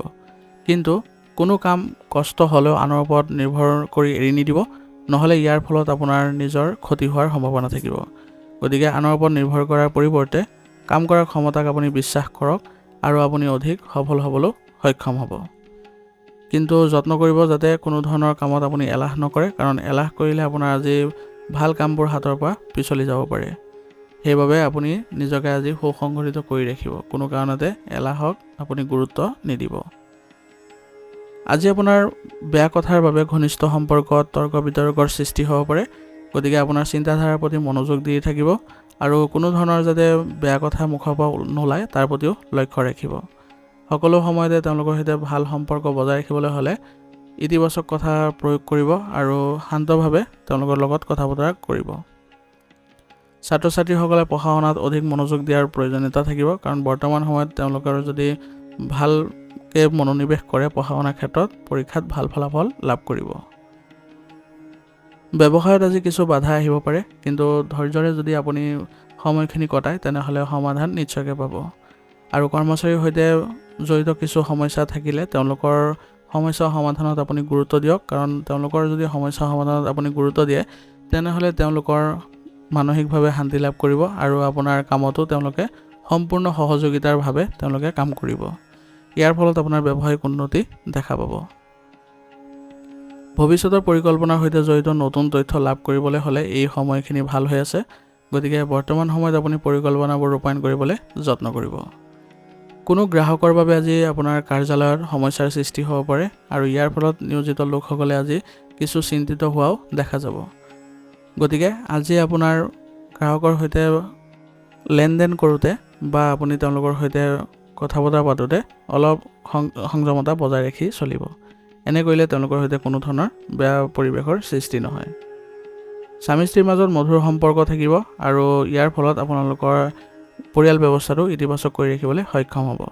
কিন্তু কোনো কাম কষ্ট হ'লেও আনৰ ওপৰত নিৰ্ভৰ কৰি এৰি নিদিব, নহ'লে ইয়াৰ ফলত আপোনাৰ নিজৰ ক্ষতি হোৱাৰ সম্ভাৱনা থাকিব। গতিকে আনৰ ওপৰত নিৰ্ভৰ কৰাৰ পৰিৱৰ্তে কাম কৰাৰ ক্ষমতাক আপুনি বিশ্বাস কৰক আৰু আপুনি অধিক সফল হ'বলৈ সক্ষম হ'ব। কিন্তু যত্ন কৰিব যাতে কোনো ধৰণৰ কামত আপুনি এলাহ নকৰে, কাৰণ এলাহ কৰিলে আপোনাৰ আজি ভাল কামবোৰ হাতৰ পৰা পিছলি যাব পাৰে। সেইবাবে আপুনি নিজকে আজি সুসংগঠিত কৰি ৰাখিব, কোনো কাৰণতে এলাহক আপুনি গুৰুত্ব নিদিব। আজি আপোনাৰ বেয়া কথাৰ বাবে ঘনিষ্ঠ সম্পৰ্কত তৰ্ক বিতৰ্কৰ সৃষ্টি হ'ব পাৰে, গতিকে আপোনাৰ চিন্তাধাৰাৰ প্ৰতি মনোযোগ দি থাকিব আৰু কোনো ধৰণৰ যাতে বেয়া কথা মুখৰ পৰা নোলায় তাৰ প্ৰতিও লক্ষ্য ৰাখিব। সকলো সময়তে তেওঁলোকৰ সৈতে ভাল সম্পৰ্ক বজাই ৰাখিবলৈ হ'লে ইতিবাচক কথা প্ৰয়োগ কৰিব আৰু শান্তভাৱে তেওঁলোকৰ লগত কথা বতৰা কৰিব। ছাত্ৰ ছাত্ৰীসকলে পঢ়া শুনাত অধিক মনোযোগ দিয়াৰ প্ৰয়োজনীয়তা থাকিব, কাৰণ বৰ্তমান সময়ত তেওঁলোকৰ যদি ভালকৈ মনোনিৱেশ কৰে পঢ়া শুনাৰ ক্ষেত্ৰত পৰীক্ষাত ভাল ফলাফল লাভ কৰিব। ব্যৱসায়ত আজি কিছু বাধা আহিব পাৰে, কিন্তু ধৈৰ্যৰে যদি আপুনি সময়খিনি কটায় তেনেহ'লে সমাধান নিশ্চয়কৈ পাব। আৰু কৰ্মচাৰীৰ সৈতে জড়িত কিছু সমস্যা থাকিলে তেওঁলোকৰ সমস্যা সমাধানত আপুনি গুৰুত্ব দিয়ক, কাৰণ তেওঁলোকৰ যদি সমস্যা সমাধানত আপুনি গুৰুত্ব দিয়ে তেনেহ'লে তেওঁলোকৰ মানসিকভাৱে শান্তি লাভ কৰিব আৰু আপোনাৰ কামতো তেওঁলোকে সম্পূৰ্ণ সহযোগিতাৰ ভাৱে তেওঁলোকে কাম কৰিব। ইয়াৰ ফলত আপোনাৰ ব্যৱসায়িক উন্নতি দেখা পাব। ভৱিষ্যতৰ পৰিকল্পনাৰ সৈতে জড়িত নতুন তথ্য লাভ কৰিবলৈ হ'লে এই সময়খিনি ভাল হৈ আছে, গতিকে বৰ্তমান সময়ত আপুনি পৰিকল্পনাবোৰ ৰূপায়ণ কৰিবলৈ যত্ন কৰিব। কোনো গ্ৰাহকৰ বাবে আজি আপোনাৰ কাৰ্যালয়ত সমস্যাৰ সৃষ্টি হ'ব পাৰে আৰু ইয়াৰ ফলত নিয়োজিত লোকসকলে আজি কিছু চিন্তিত হোৱাও দেখা যাব। গতিকে আজি আপোনাৰ গ্ৰাহকৰ সৈতে লেনদেন কৰোঁতে বা আপুনি তেওঁলোকৰ সৈতে কথা বতৰা পাতোঁতে অলপ সংযমতা বজাই ৰাখি চলিব। এনে কৰিলে তেওঁলোকৰ সৈতে কোনো ধৰণৰ বেয়া পৰিৱেশৰ সৃষ্টি নহয়। স্বামী স্ত্ৰীৰ মাজত মধুৰ সম্পৰ্ক থাকিব আৰু ইয়াৰ ফলত আপোনালোকৰ পৰিয়াল ব্যৱস্থাটো ইতিবাচক কৰি ৰাখিবলৈ সক্ষম হ'ব।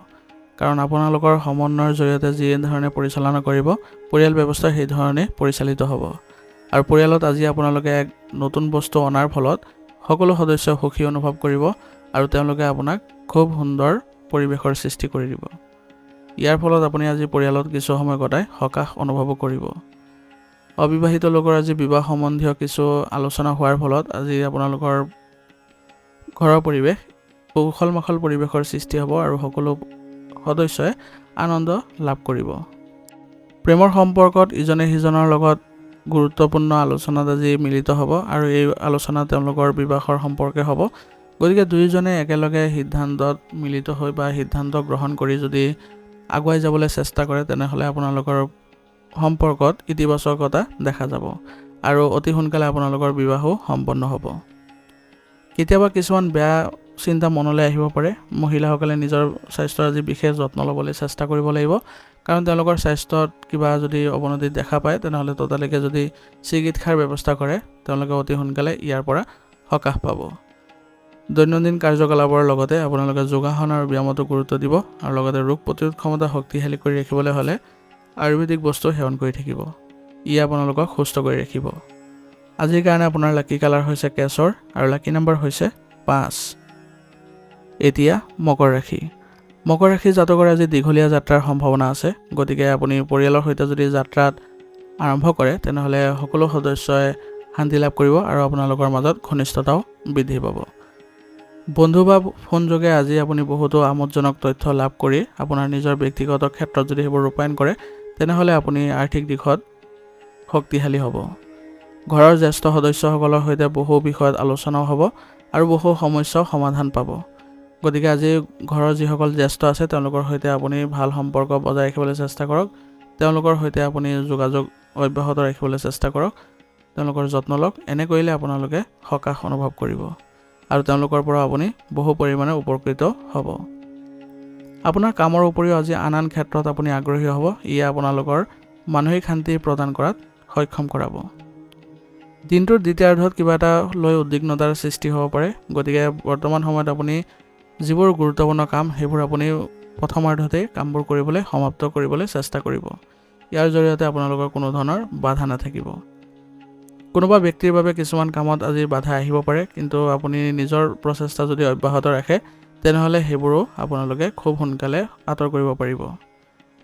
কাৰণ আপোনালোকৰ সমন্বয়ৰ জৰিয়তে যি ধৰণে পৰিচালনা কৰিব, পৰিয়াল ব্যৱস্থা সেই ধৰণে পৰিচালিত হ'ব। আৰু পৰিয়ালত আজি আপোনালোকে এক নতুন বস্তু অনাৰ ফলত সকলো সদস্যই সুখী অনুভৱ কৰিব আৰু তেওঁলোকে আপোনাক খুব সুন্দৰ পৰিৱেশৰ সৃষ্টি কৰি দিব। ইয়াৰ ফলত আপুনি আজি পৰিয়ালত কিছু সময় কটাই সকাহ অনুভৱ কৰিব। অবিবাহিত লোকৰ আজি বিবাহ সম্বন্ধীয় কিছু আলোচনা হোৱাৰ ফলত আজি আপোনালোকৰ ঘৰৰ পৰিৱেশ উখল মাখল পৰিৱেশৰ সৃষ্টি হ'ব আৰু সকলো সদস্যই আনন্দ লাভ কৰিব। প্ৰেমৰ সম্পৰ্কত ইজনে সিজনৰ লগত গুৰুত্বপূৰ্ণ আলোচনাত আজি মিলিত হ'ব আৰু এই আলোচনা তেওঁলোকৰ বিবাহৰ সম্পৰ্কে হ'ব। গতিকে দুয়োজনে একেলগে সিদ্ধান্তত মিলিত হৈ বা সিদ্ধান্ত গ্ৰহণ কৰি যদি আগুৱাই যাবলৈ চেষ্টা কৰে তেনেহ'লে আপোনালোকৰ সম্পৰ্কত ইতিবাচকতা দেখা যাব আৰু অতি সোনকালে আপোনালোকৰ বিবাহো সম্পন্ন হ'ব। কেতিয়াবা কিছুমান বেয়া চিন্তা মনলৈ আহিব পাৰে। মহিলাসকলে নিজৰ স্বাস্থ্যৰ আজি বিশেষ যত্ন ল'বলৈ চেষ্টা কৰিব লাগিব। কাৰণ তেওঁলোকৰ স্বাস্থ্যত কিবা যদি অৱনতি দেখা পায় তেনেহ'লে ততালৈকে যদি চিকিৎসাৰ ব্যৱস্থা কৰে তেওঁলোকে অতি সোনকালে ইয়াৰ পৰা সকাহ পাব। দৈনন্দিন কাৰ্যকলাপৰ লগতে আপোনালোকে যোগাসন আৰু ব্যায়ামতো গুৰুত্ব দিব আৰু লগতে ৰোগ প্ৰতিৰোধ ক্ষমতা শক্তিশালী কৰি ৰাখিবলৈ হ'লে আয়ুৰ্বেদিক বস্তু সেৱন কৰি থাকিব। ই আপোনালোকক সুস্থ কৰি ৰাখিব। আজিৰ কাৰণে আপোনাৰ লাকি কালাৰ হৈছে কেশৰ আৰু লাকি নম্বৰ হৈছে 5। এতিয়া মকৰ ৰাশি। মকৰ ৰাশি জাতকৰ আজি দীঘলীয়া যাত্ৰাৰ সম্ভাৱনা আছে। গতিকে আপুনি পৰিয়ালৰ সৈতে যদি যাত্ৰাত আৰম্ভ কৰে তেনেহ'লে সকলো সদস্যই শান্তি লাভ কৰিব আৰু আপোনালোকৰ মাজত ঘনিষ্ঠতাও বৃদ্ধি পাব। বন্ধু বা ফোনযোগে আজি আপুনি বহুতো আমোদজনক তথ্য লাভ কৰি আপোনাৰ নিজৰ ব্যক্তিগত ক্ষেত্ৰত যদি সেইবোৰ ৰূপায়ণ কৰে তেনেহ'লে আপুনি আৰ্থিক দিশত শক্তিশালী হ'ব। ঘৰৰ জ্যেষ্ঠ সদস্যসকলৰ সৈতে বহু বিষয়ত আলোচনাও হ'ব আৰু বহু সমস্যাও সমাধান পাব। গতিকে আজি ঘৰৰ যিসকল জ্যেষ্ঠ আছে তেওঁলোকৰ সৈতে আপুনি ভাল সম্পৰ্ক বজাই ৰাখিবলৈ চেষ্টা কৰক। তেওঁলোকৰ সৈতে আপুনি যোগাযোগ অব্যাহত ৰাখিবলৈ চেষ্টা কৰক। তেওঁলোকৰ যত্ন লওক। এনে কৰিলে আপোনালোকে সকাহ অনুভৱ কৰিব আৰু তেওঁলোকৰ পৰা আপুনি বহু পৰিমাণে উপকৃত হ'ব। আপোনাৰ কামৰ উপৰিও আজি আন আন ক্ষেত্ৰত আপুনি আগ্ৰহী হ'ব। ইয়ে আপোনালোকৰ মানসিক শান্তি প্ৰদান কৰাত সক্ষম কৰাব। দিনটোৰ দ্বিতীয়াৰ্ধত কিবা এটা লৈ উদ্বিগ্নতাৰ সৃষ্টি হ'ব পাৰে। গতিকে বৰ্তমান সময়ত আপুনি যিবোৰ গুৰুত্বপূৰ্ণ কাম সেইবোৰ আপুনি প্ৰথমাৰ্ধতেই কামবোৰ কৰিবলৈ সমাপ্ত কৰিবলৈ চেষ্টা কৰিব। ইয়াৰ জৰিয়তে আপোনালোকৰ কোনো ধৰণৰ বাধা নাথাকিব। কোনোবা ব্যক্তিৰ বাবে কিছুমান কামত আজি বাধা আহিব পাৰে, কিন্তু আপুনি নিজৰ প্ৰচেষ্টা যদি অব্যাহত ৰাখে তেনেহ'লে সেইবোৰো আপোনালোকে খুব সোনকালে আঁতৰ কৰিব পাৰিব।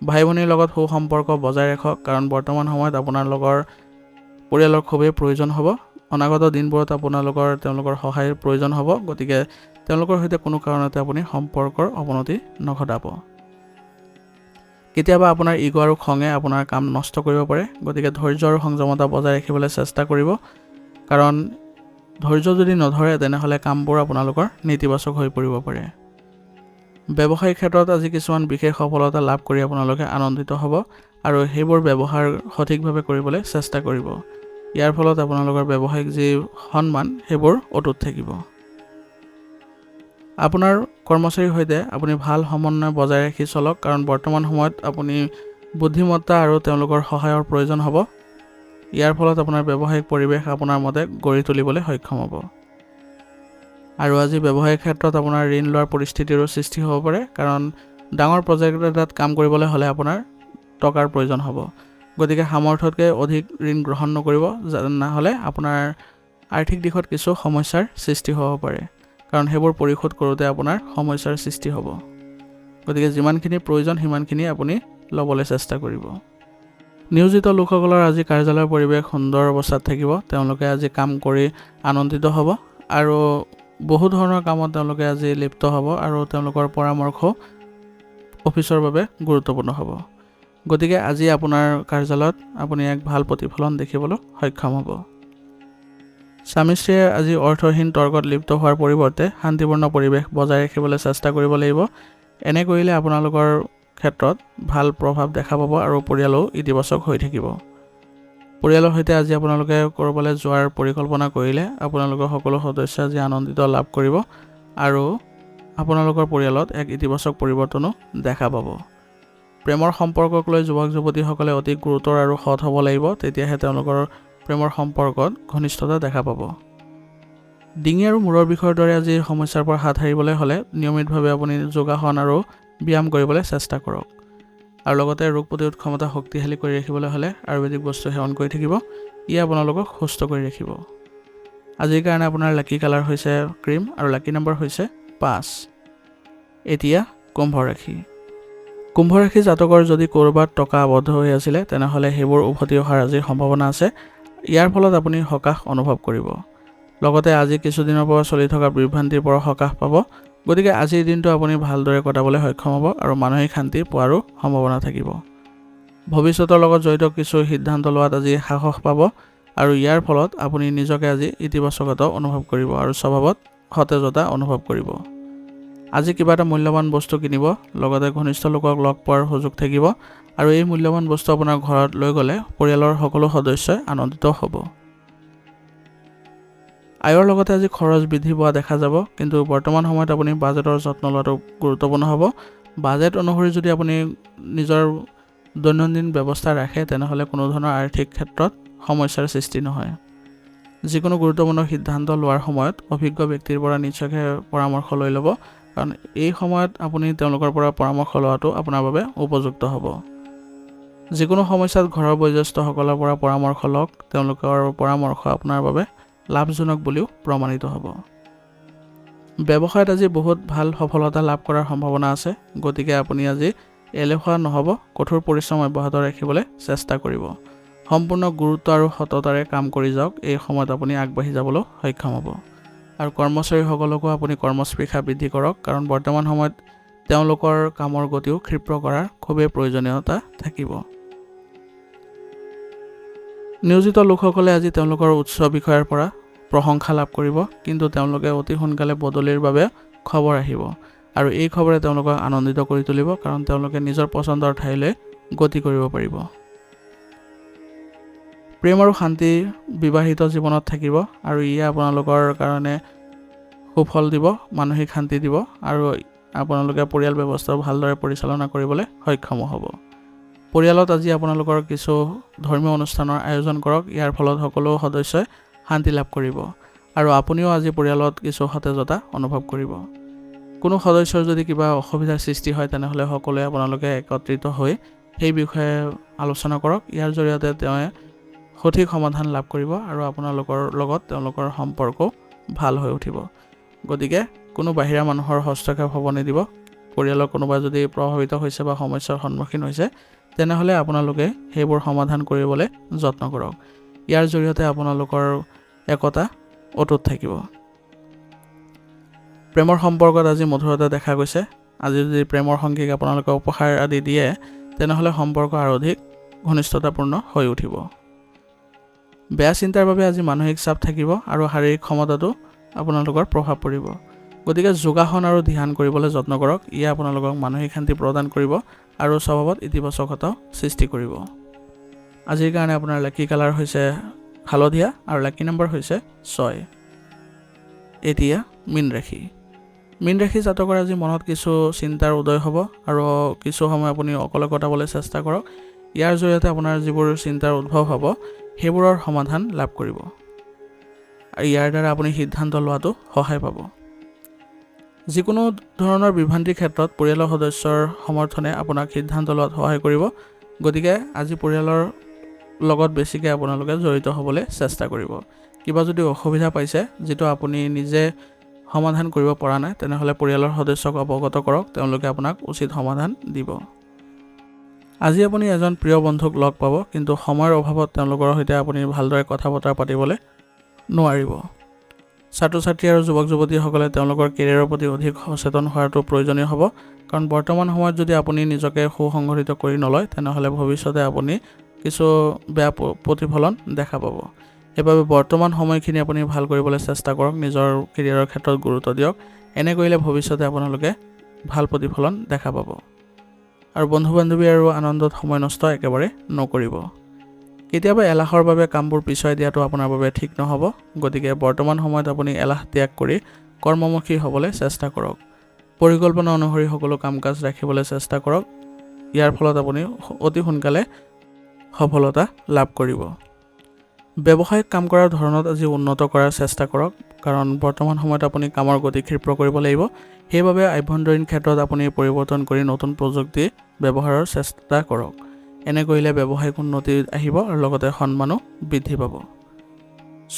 ভাই ভনীৰ লগত সুসম্পৰ্ক বজাই ৰাখক, কাৰণ বৰ্তমান সময়ত আপোনালোকৰ পৰিয়ালৰ খুবেই প্ৰয়োজন হ'ব। অনাগত দিনবোৰত তেওঁলোকৰ সহায়ৰ প্ৰয়োজন হ'ব। গতিকে তেওঁলোকৰ সৈতে কোনো কাৰণতে আপুনি সম্পৰ্কৰ অৱনতি নঘটাব। কেতিয়াবা আপোনাৰ ইগ' আৰু খঙে আপোনাৰ কাম নষ্ট কৰিব পাৰে। গতিকে ধৈৰ্য আৰু সংযমতা বজাই ৰাখিবলৈ চেষ্টা কৰিব, কাৰণ ধৈৰ্য যদি নধৰে তেনেহ'লে কামবোৰ আপোনালোকৰ নেতিবাচক হৈ পৰিব পাৰে। ব্যৱসায়িক ক্ষেত্ৰত আজি কিছুমান বিশেষ সফলতা লাভ কৰি আপোনালোকে আনন্দিত হ'ব আৰু সেইবোৰ ব্যৱহাৰ সঠিকভাৱে কৰিবলৈ চেষ্টা কৰিব। ইয়াৰ ফলত আপোনালোকৰ ব্যৱসায়িক যি সন্মান সেইবোৰ অটুট থাকিব। আপোনাৰ কৰ্মচাৰীৰ সৈতে আপুনি ভাল সমন্বয় বজাই ৰাখি চলক, কাৰণ বৰ্তমান সময়ত আপুনি বুদ্ধিমত্তা আৰু তেওঁলোকৰ সহায়ৰ প্ৰয়োজন হ'ব। ইয়াৰ ফলত আপোনাৰ ব্যৱসায়িক পৰিৱেশ আপোনাৰ মতে গঢ়ি তুলিবলৈ সক্ষম হ'ব। আৰু আজি ব্যৱসায়িক ক্ষেত্ৰত আপোনাৰ ঋণ লোৱাৰ পৰিস্থিতিৰো সৃষ্টি হ'ব পাৰে, কাৰণ ডাঙৰ প্ৰজেক্ট এটাত কাম কৰিবলৈ হ'লে আপোনাৰ টকাৰ প্ৰয়োজন হ'ব। গতিকে সামৰ্থ্যতকৈ অধিক ঋণ গ্ৰহণ নকৰিব, নহ'লে আপোনাৰ আৰ্থিক দিশত কিছু সমস্যাৰ সৃষ্টি হ'ব পাৰে, কাৰণ সেইবোৰ পৰিশোধ কৰোঁতে আপোনাৰ সমস্যাৰ সৃষ্টি হ'ব। গতিকে যিমানখিনি প্ৰয়োজন সিমানখিনি আপুনি ল'বলৈ চেষ্টা কৰিব। নিয়োজিত লোকসকলৰ আজি কাৰ্যালয়ৰ পৰিৱেশ সুন্দৰ অৱস্থাত থাকিব। তেওঁলোকে আজি কাম কৰি আনন্দিত হ'ব আৰু বহু ধৰণৰ কামত তেওঁলোকে আজি লিপ্ত হ'ব আৰু তেওঁলোকৰ পৰামৰ্শ অফিচৰ বাবে গুৰুত্বপূৰ্ণ হ'ব। গতিকে আজি আপোনাৰ কাৰ্যালয়ত আপুনি এক ভাল প্ৰতিফলন দেখিবলৈ সক্ষম হ'ব। স্বামী স্ত্ৰীয়ে আজি অৰ্থহীন তৰ্কত লিপ্ত হোৱাৰ পৰিৱৰ্তে শান্তিপূৰ্ণ পৰিৱেশ বজাই ৰাখিবলৈ চেষ্টা কৰিব লাগিব। এনে কৰিলে আপোনালোকৰ ক্ষেত্ৰত ভাল প্ৰভাৱ দেখা পাব আৰু পৰিয়ালো ইতিবাচক হৈ থাকিব। পৰিয়ালৰ সৈতে আজি আপোনালোকে ক'ৰবালৈ যোৱাৰ পৰিকল্পনা কৰিলে আপোনালোকৰ সকলো সদস্যই আজি আনন্দিত লাভ কৰিব আৰু আপোনালোকৰ পৰিয়ালত এক ইতিবাচক পৰিৱৰ্তনো দেখা পাব। প্ৰেমৰ সম্পৰ্কক লৈ যুৱক যুৱতীসকলে অতি গুৰুতৰ আৰু সৎ হ'ব লাগিব, তেতিয়াহে তেওঁলোকৰ প্ৰেমৰ সম্পৰ্কত ঘনিষ্ঠতা দেখা পাব। ডিঙি আৰু মূৰৰ বিষৰ দৰে আজি সমস্যাৰ পৰা হাত সাৰিবলৈ হ'লে নিয়মিতভাৱে আপুনি যোগাসন আৰু ব্যায়াম কৰিবলৈ চেষ্টা কৰক। আৰু লগতে ৰোগ প্ৰতিৰোধ ক্ষমতা শক্তিশালী কৰি ৰাখিবলৈ হ'লে আয়ুৰ্বেদিক বস্তু সেৱন কৰি থাকিব। ই আপোনালোকক সুস্থ কৰি ৰাখিব। আজিৰ কাৰণে আপোনাৰ লাকি কালাৰ হৈছে ক্ৰীম আৰু লাকি নম্বৰ হৈছে 5। এতিয়া কুম্ভ ৰাশি। কুম্ভ ৰাশি জাতকৰ যদি ক'ৰবাত টকা আবদ্ধ হৈ আছিলে তেনেহ'লে সেইবোৰ উভতি অহাৰ আজিৰ সম্ভাৱনা আছে। ইয়াৰ ফলত আপুনি সকাহ অনুভৱ কৰিব। লগতে আজি কিছুদিনৰ পৰা চলি থকা বিভ্ৰান্তিৰ পৰা সকাহ পাব। গতিকে আজিৰ দিনটো আপুনি ভালদৰে কটাবলৈ সক্ষম হ'ব আৰু মানসিক শান্তি পোৱাৰো সম্ভাৱনা থাকিব। ভৱিষ্যতৰ লগত জড়িত কিছু সিদ্ধান্ত লোৱাত আজি সাহস পাব আৰু ইয়াৰ ফলত আপুনি নিজকে আজি ইতিবাচকতা অনুভৱ কৰিব আৰু স্বভাৱত সতেজতা অনুভৱ কৰিব। আজি কিবা এটা মূল্যৱান বস্তু কিনিব, লগতে ঘনিষ্ঠ লোকক লগ পোৱাৰ সুযোগ থাকিব আৰু এই মূল্যৱান বস্তু আপোনাৰ ঘৰত লৈ গ'লে পৰিয়ালৰ সকলো সদস্যই আনন্দিত হ'ব। আয়ৰ লগতে আজি খৰচ বৃদ্ধি পোৱা দেখা যাব, কিন্তু বৰ্তমান সময়ত আপুনি বাজেটৰ যত্ন লোৱাটো গুৰুত্বপূৰ্ণ হ'ব। বাজেট অনুসৰি যদি আপুনি নিজৰ দৈনন্দিন ব্যৱস্থা ৰাখে তেনেহ'লে কোনো ধৰণৰ আৰ্থিক ক্ষেত্ৰত সমস্যাৰ সৃষ্টি নহয়। যিকোনো গুৰুত্বপূৰ্ণ সিদ্ধান্ত লোৱাৰ সময়ত অভিজ্ঞ ব্যক্তিৰ পৰা নিশ্চয়কৈ পৰামৰ্শ লৈ ল'ব, কাৰণ এই সময়ত আপুনি তেওঁলোকৰ পৰা পৰামৰ্শ লোৱাটো আপোনাৰ বাবে উপযুক্ত হ'ব। যিকোনো সমস্যাত ঘৰৰ বয়োজ্যেষ্ঠসকলৰ পৰা পৰামৰ্শ লওক, তেওঁলোকৰ পৰামৰ্শ আপোনাৰ বাবে লাভজনক বুলিও প্ৰমাণিত হ'ব। ব্যৱসায়ত আজি বহুত ভাল সফলতা লাভ কৰাৰ সম্ভাৱনা আছে, গতিকে আপুনি আজি এলেহুৱা নহ'ব, কঠোৰ পৰিশ্ৰম অব্যাহত ৰাখিবলৈ চেষ্টা কৰিব। সম্পূৰ্ণ গুৰুত্ব আৰু সততাৰে কাম কৰি যাওক, এই সময়ত আপুনি আগবাঢ়ি যাবলৈ সক্ষম হ'ব। আৰু কৰ্মচাৰীসকলকো আপুনি কৰ্মস্পৃহা বৃদ্ধি কৰক, কাৰণ বৰ্তমান সময়ত তেওঁলোকৰ কামৰ গতিও ক্ষীপ্ৰ কৰাৰ খুবেই প্ৰয়োজনীয়তা থাকিব। নিয়োজিত লোকসকলে আজি তেওঁলোকৰ উচ্চ বিষয়াৰ পৰা প্ৰশংসা লাভ কৰিব, কিন্তু তেওঁলোকে অতি সোনকালে বদলিৰ বাবে খবৰ আহিব আৰু এই খবৰে তেওঁলোকক আনন্দিত কৰি তুলিব, কাৰণ তেওঁলোকে নিজৰ পচন্দৰ ঠাইলৈ গতি কৰিব পাৰিব। প্ৰেম আৰু শান্তি বিবাহিত জীৱনত থাকিব আৰু ইয়ে আপোনালোকৰ কাৰণে সুফল দিব, মানসিক শান্তি দিব আৰু আপোনালোকে পৰিয়াল ব্যৱস্থাও ভালদৰে পৰিচালনা কৰিবলৈ সক্ষম হ'ব। পৰিয়ালত আজি আপোনালোকৰ কিছু ধৰ্মীয় অনুষ্ঠানৰ আয়োজন কৰক, ইয়াৰ ফলত সকলো সদস্যই শান্তি লাভ কৰিব আৰু আপুনিও আজি পৰিয়ালত কিছু সতেজতা অনুভৱ কৰিব। কোনো সদস্যৰ যদি কিবা অসুবিধাৰ সৃষ্টি হয় তেনেহ'লে সকলোৱে আপোনালোকে একত্ৰিত হৈ সেই বিষয়ে আলোচনা কৰক। ইয়াৰ জৰিয়তে তেওঁ সঠিক সমাধান লাভ কৰিব আৰু আপোনালোকৰ লগত তেওঁলোকৰ সম্পৰ্কও ভাল হৈ উঠিব। গতিকে কোনো বাহিৰা মানুহৰ হস্তক্ষেপ হ'ব নিদিব। পৰিয়ালৰ কোনোবা যদি প্ৰভাৱিত হৈছে বা সমস্যাৰ সন্মুখীন হৈছে তেনেহ'লে আপোনালোকে সেইবোৰ সমাধান কৰিবলৈ যত্ন কৰক। ইয়াৰ জৰিয়তে আপোনালোকৰ একতা অটুট থাকিব। প্ৰেমৰ সম্পৰ্কত আজি মধুৰতা দেখা গৈছে। আজি যদি প্ৰেমৰ সংগীক আপোনালোকে উপহাৰ আদি দিয়ে তেনেহ'লে সম্পৰ্ক আৰু অধিক ঘনিষ্ঠতাপূৰ্ণ হৈ উঠিব। বেয়া চিন্তাৰ বাবে আজি মানসিক চাপ থাকিব আৰু শাৰীৰিক ক্ষমতাটো আপোনালোকৰ প্ৰভাৱ পৰিব। গতিকে যোগাসন আৰু ধ্যান কৰিবলৈ যত্ন কৰক, ইয়ে আপোনালোকক মানসিক শান্তি প্ৰদান কৰিব আৰু স্বভাৱত ইতিবাচকতাও সৃষ্টি কৰিব। আজিৰ কাৰণে আপোনাৰ লাকি কালাৰ হৈছে হালধীয়া আৰু লাকি নম্বৰ হৈছে 6। এতিয়া মীন ৰাশি। মীন ৰাশি জাতকৰ আজি মনত কিছু চিন্তাৰ উদয় হ'ব আৰু কিছু সময় আপুনি অকলে কটাবলৈ চেষ্টা কৰক। ইয়াৰ জৰিয়তে আপোনাৰ যিবোৰ চিন্তাৰ উদ্ভৱ হ'ব সেইবোৰৰ সমাধান লাভ কৰিব আৰু ইয়াৰ দ্বাৰা আপুনি সিদ্ধান্ত লোৱাটো সহায় পাব। যিকোনো ধৰণৰ বিভ্ৰান্তিৰ ক্ষেত্ৰত পৰিয়ালৰ সদস্যৰ সমৰ্থনে আপোনাক সিদ্ধান্ত লোৱাত সহায় কৰিব। গতিকে আজি পৰিয়ালৰ লগত বেছিকৈ আপোনালোকে জড়িত হ'বলৈ চেষ্টা কৰিব। কিবা যদি অসুবিধা পাইছে যিটো আপুনি নিজে সমাধান কৰিব পৰা নাই তেনেহ'লে পৰিয়ালৰ সদস্যক অৱগত কৰক, তেওঁলোকে আপোনাক উচিত সমাধান দিব। আজি আপুনি এজন প্ৰিয় বন্ধুক লগ পাব, কিন্তু সময়ৰ অভাৱত তেওঁলোকৰ সৈতে আপুনি ভালদৰে কথা বতৰা পাতিবলৈ নোৱাৰিব। ছাত্ৰ ছাত্ৰী আৰু যুৱক যুৱতীসকলে তেওঁলোকৰ কেৰিয়াৰৰ প্ৰতি অধিক সচেতন হোৱাটো প্ৰয়োজনীয় হ'ব, কাৰণ বৰ্তমান সময়ত যদি আপুনি নিজকে সুসংগঠিত কৰি নলয় তেনেহ'লে ভৱিষ্যতে আপুনি কিছু বেয়া প্ৰতিফলন দেখা পাব। সেইবাবে বৰ্তমান সময়খিনি আপুনি ভাল কৰিবলৈ চেষ্টা কৰক, নিজৰ কেৰিয়াৰৰ ক্ষেত্ৰত গুৰুত্ব দিয়ক। এনে কৰিলে ভৱিষ্যতে আপোনালোকে ভাল প্ৰতিফলন দেখা পাব। আৰু বন্ধু-বান্ধৱী আৰু আনন্দত সময় নষ্ট একেবাৰে নকৰিব। কেতিয়াবা এলাহৰ বাবে কামবোৰ পিছুৱাই দিয়াটো আপোনাৰ বাবে ঠিক নহ'ব। গতিকে বৰ্তমান সময়ত আপুনি এলাহ ত্যাগ কৰি কৰ্মমুখী হ'বলৈ চেষ্টা কৰক। পৰিকল্পনা অনুসৰি সকলো কাম-কাজ ৰাখিবলৈ চেষ্টা কৰক। ইয়াৰ ফলত আপুনি অতি সোনকালে সফলতা লাভ কৰিব। ব্যৱসায়িক কাম কৰাৰ ধৰণত আজি উন্নত কৰাৰ চেষ্টা কৰক, কাৰণ বৰ্তমান সময়ত আপুনি কামৰ গতি ক্ষীপ্ৰ কৰিব লাগিব। সেইবাবে আভ্যন্তৰীণ ক্ষেত্ৰত আপুনি পৰিৱৰ্তন কৰি নতুন প্ৰযুক্তি ব্যৱহাৰৰ চেষ্টা কৰক। এনে কৰিলে ব্যৱসায়িক উন্নতি আহিব আৰু লগতে সন্মানো বৃদ্ধি পাব।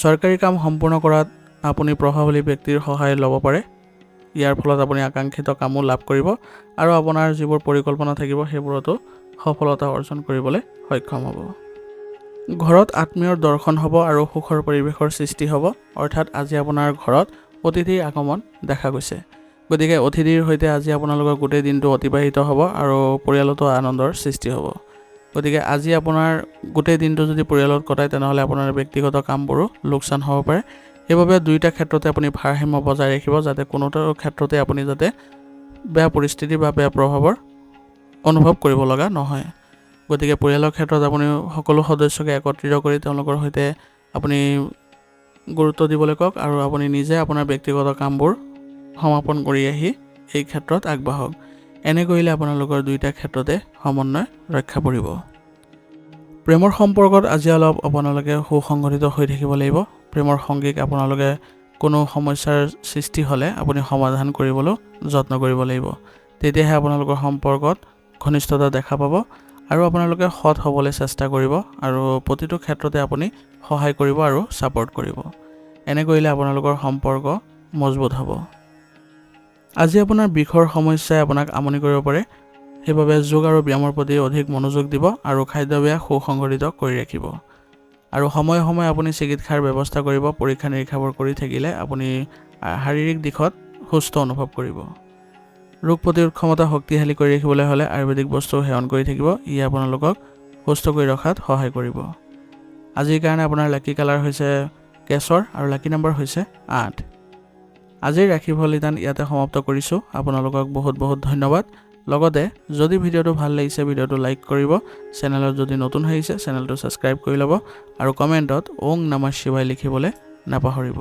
চৰকাৰী কাম সম্পূৰ্ণ কৰাত আপুনি প্ৰভাৱশালী ব্যক্তিৰ সহায় ল'ব পাৰে। ইয়াৰ ফলত আপুনি আকাংক্ষিত কামো লাভ কৰিব আৰু আপোনাৰ যিবোৰ পৰিকল্পনা থাকিব সেইবোৰতো সফলতা অৰ্জন কৰিবলৈ সক্ষম হ'ব। ঘৰত আত্মীয়ৰ দৰ্শন হ'ব আৰু সুখৰ পৰিৱেশৰ সৃষ্টি হ'ব। অৰ্থাৎ আজি আপোনাৰ ঘৰত অতিথিৰ আগমন দেখা গৈছে। গতিকে অতিথিৰ সৈতে আজি আপোনালোকৰ গোটেই দিনটো অতিবাহিত হ'ব আৰু পৰিয়ালতো আনন্দৰ সৃষ্টি হ'ব। গতিকে আজি আপোনাৰ গোটেই দিনটো যদি পৰিয়ালত কটায় তেনেহ'লে আপোনাৰ ব্যক্তিগত কামবোৰো লোকচান হ'ব পাৰে। সেইবাবে দুয়োটা ক্ষেত্ৰতে আপুনি ভাৰসাম্য বজাই ৰাখিব, যাতে কোনোটা ক্ষেত্ৰতে আপুনি যাতে বেয়া পৰিস্থিতি বা বেয়া প্ৰভাৱৰ অনুভৱ কৰিব লগা নহয়। গতিকে পৰিয়ালৰ ক্ষেত্ৰত আপুনি সকলো সদস্যকে একত্ৰিত কৰি তেওঁলোকৰ সৈতে আপুনি গুৰুত্ব দিবলৈ কওক আৰু আপুনি নিজে আপোনাৰ ব্যক্তিগত কামবোৰ সমাপন কৰি আহি এই ক্ষেত্ৰত আগবাঢ়ক। এনে কৰিলে আপোনালোকৰ দুয়োটা ক্ষেত্ৰতে সমন্বয় ৰক্ষা পৰিব। প্ৰেমৰ সম্পৰ্কত আজি অলপ আপোনালোকে সুসংগঠিত হৈ থাকিব লাগিব। প্ৰেমৰ সংগীক আপোনালোকে কোনো সমস্যাৰ সৃষ্টি হ'লে আপুনি সমাধান কৰিবলৈ যত্ন কৰিব লাগিব। তেতিয়াহে আপোনালোকৰ সম্পৰ্কত ঘনিষ্ঠতা দেখা পাব আৰু আপোনালোকে সৎ হ'বলৈ চেষ্টা কৰিব আৰু প্ৰতিটো ক্ষেত্ৰতে আপুনি সহায় কৰিব আৰু ছাপোৰ্ট কৰিব। এনে কৰিলে আপোনালোকৰ সম্পৰ্ক মজবুত হ'ব। আজি আপোনাৰ বিষৰ সমস্যাই আপোনাক আমনি কৰিব পাৰে। সেইবাবে যোগ আৰু ব্যায়ামৰ প্ৰতি অধিক মনোযোগ দিব আৰু খাদ্যাভ্যাস সুসংগঠিত কৰি ৰাখিব। আৰু সময়ে সময়ে আপুনি চিকিৎসাৰ ব্যৱস্থা কৰিব। পৰীক্ষা নিৰীক্ষাবোৰ কৰি থাকিলে আপুনি শাৰীৰিক দিশত সুস্থ অনুভৱ কৰিব। ৰোগ প্ৰতিৰোধ ক্ষমতা শক্তিশালী কৰি ৰাখিবলৈ হ'লে আয়ুৰ্বেদিক বস্তু সেৱন কৰি থাকিব। ই আপোনালোকক সুস্থ কৰি ৰখাত সহায় কৰিব। আজিৰ কাৰণে আপোনাৰ লাকি কালাৰ হৈছে কেশৰ আৰু লাকি নম্বৰ হৈছে 8। আজিৰ ৰাশিফল নিদান ইয়াতে সমাপ্ত কৰিছোঁ। আপোনালোকক বহুত বহুত ধন্যবাদ। লগতে যদি ভিডিঅ'টো ভাল লাগিছে ভিডিঅ'টো লাইক কৰিব। চেনেলত যদি নতুন আহিছে চেনেলটো ছাবস্ক্ৰাইব কৰি ল'ব আৰু কমেণ্টত ওং নমঃ শিৱায় লিখিবলৈ নাপাহৰিব।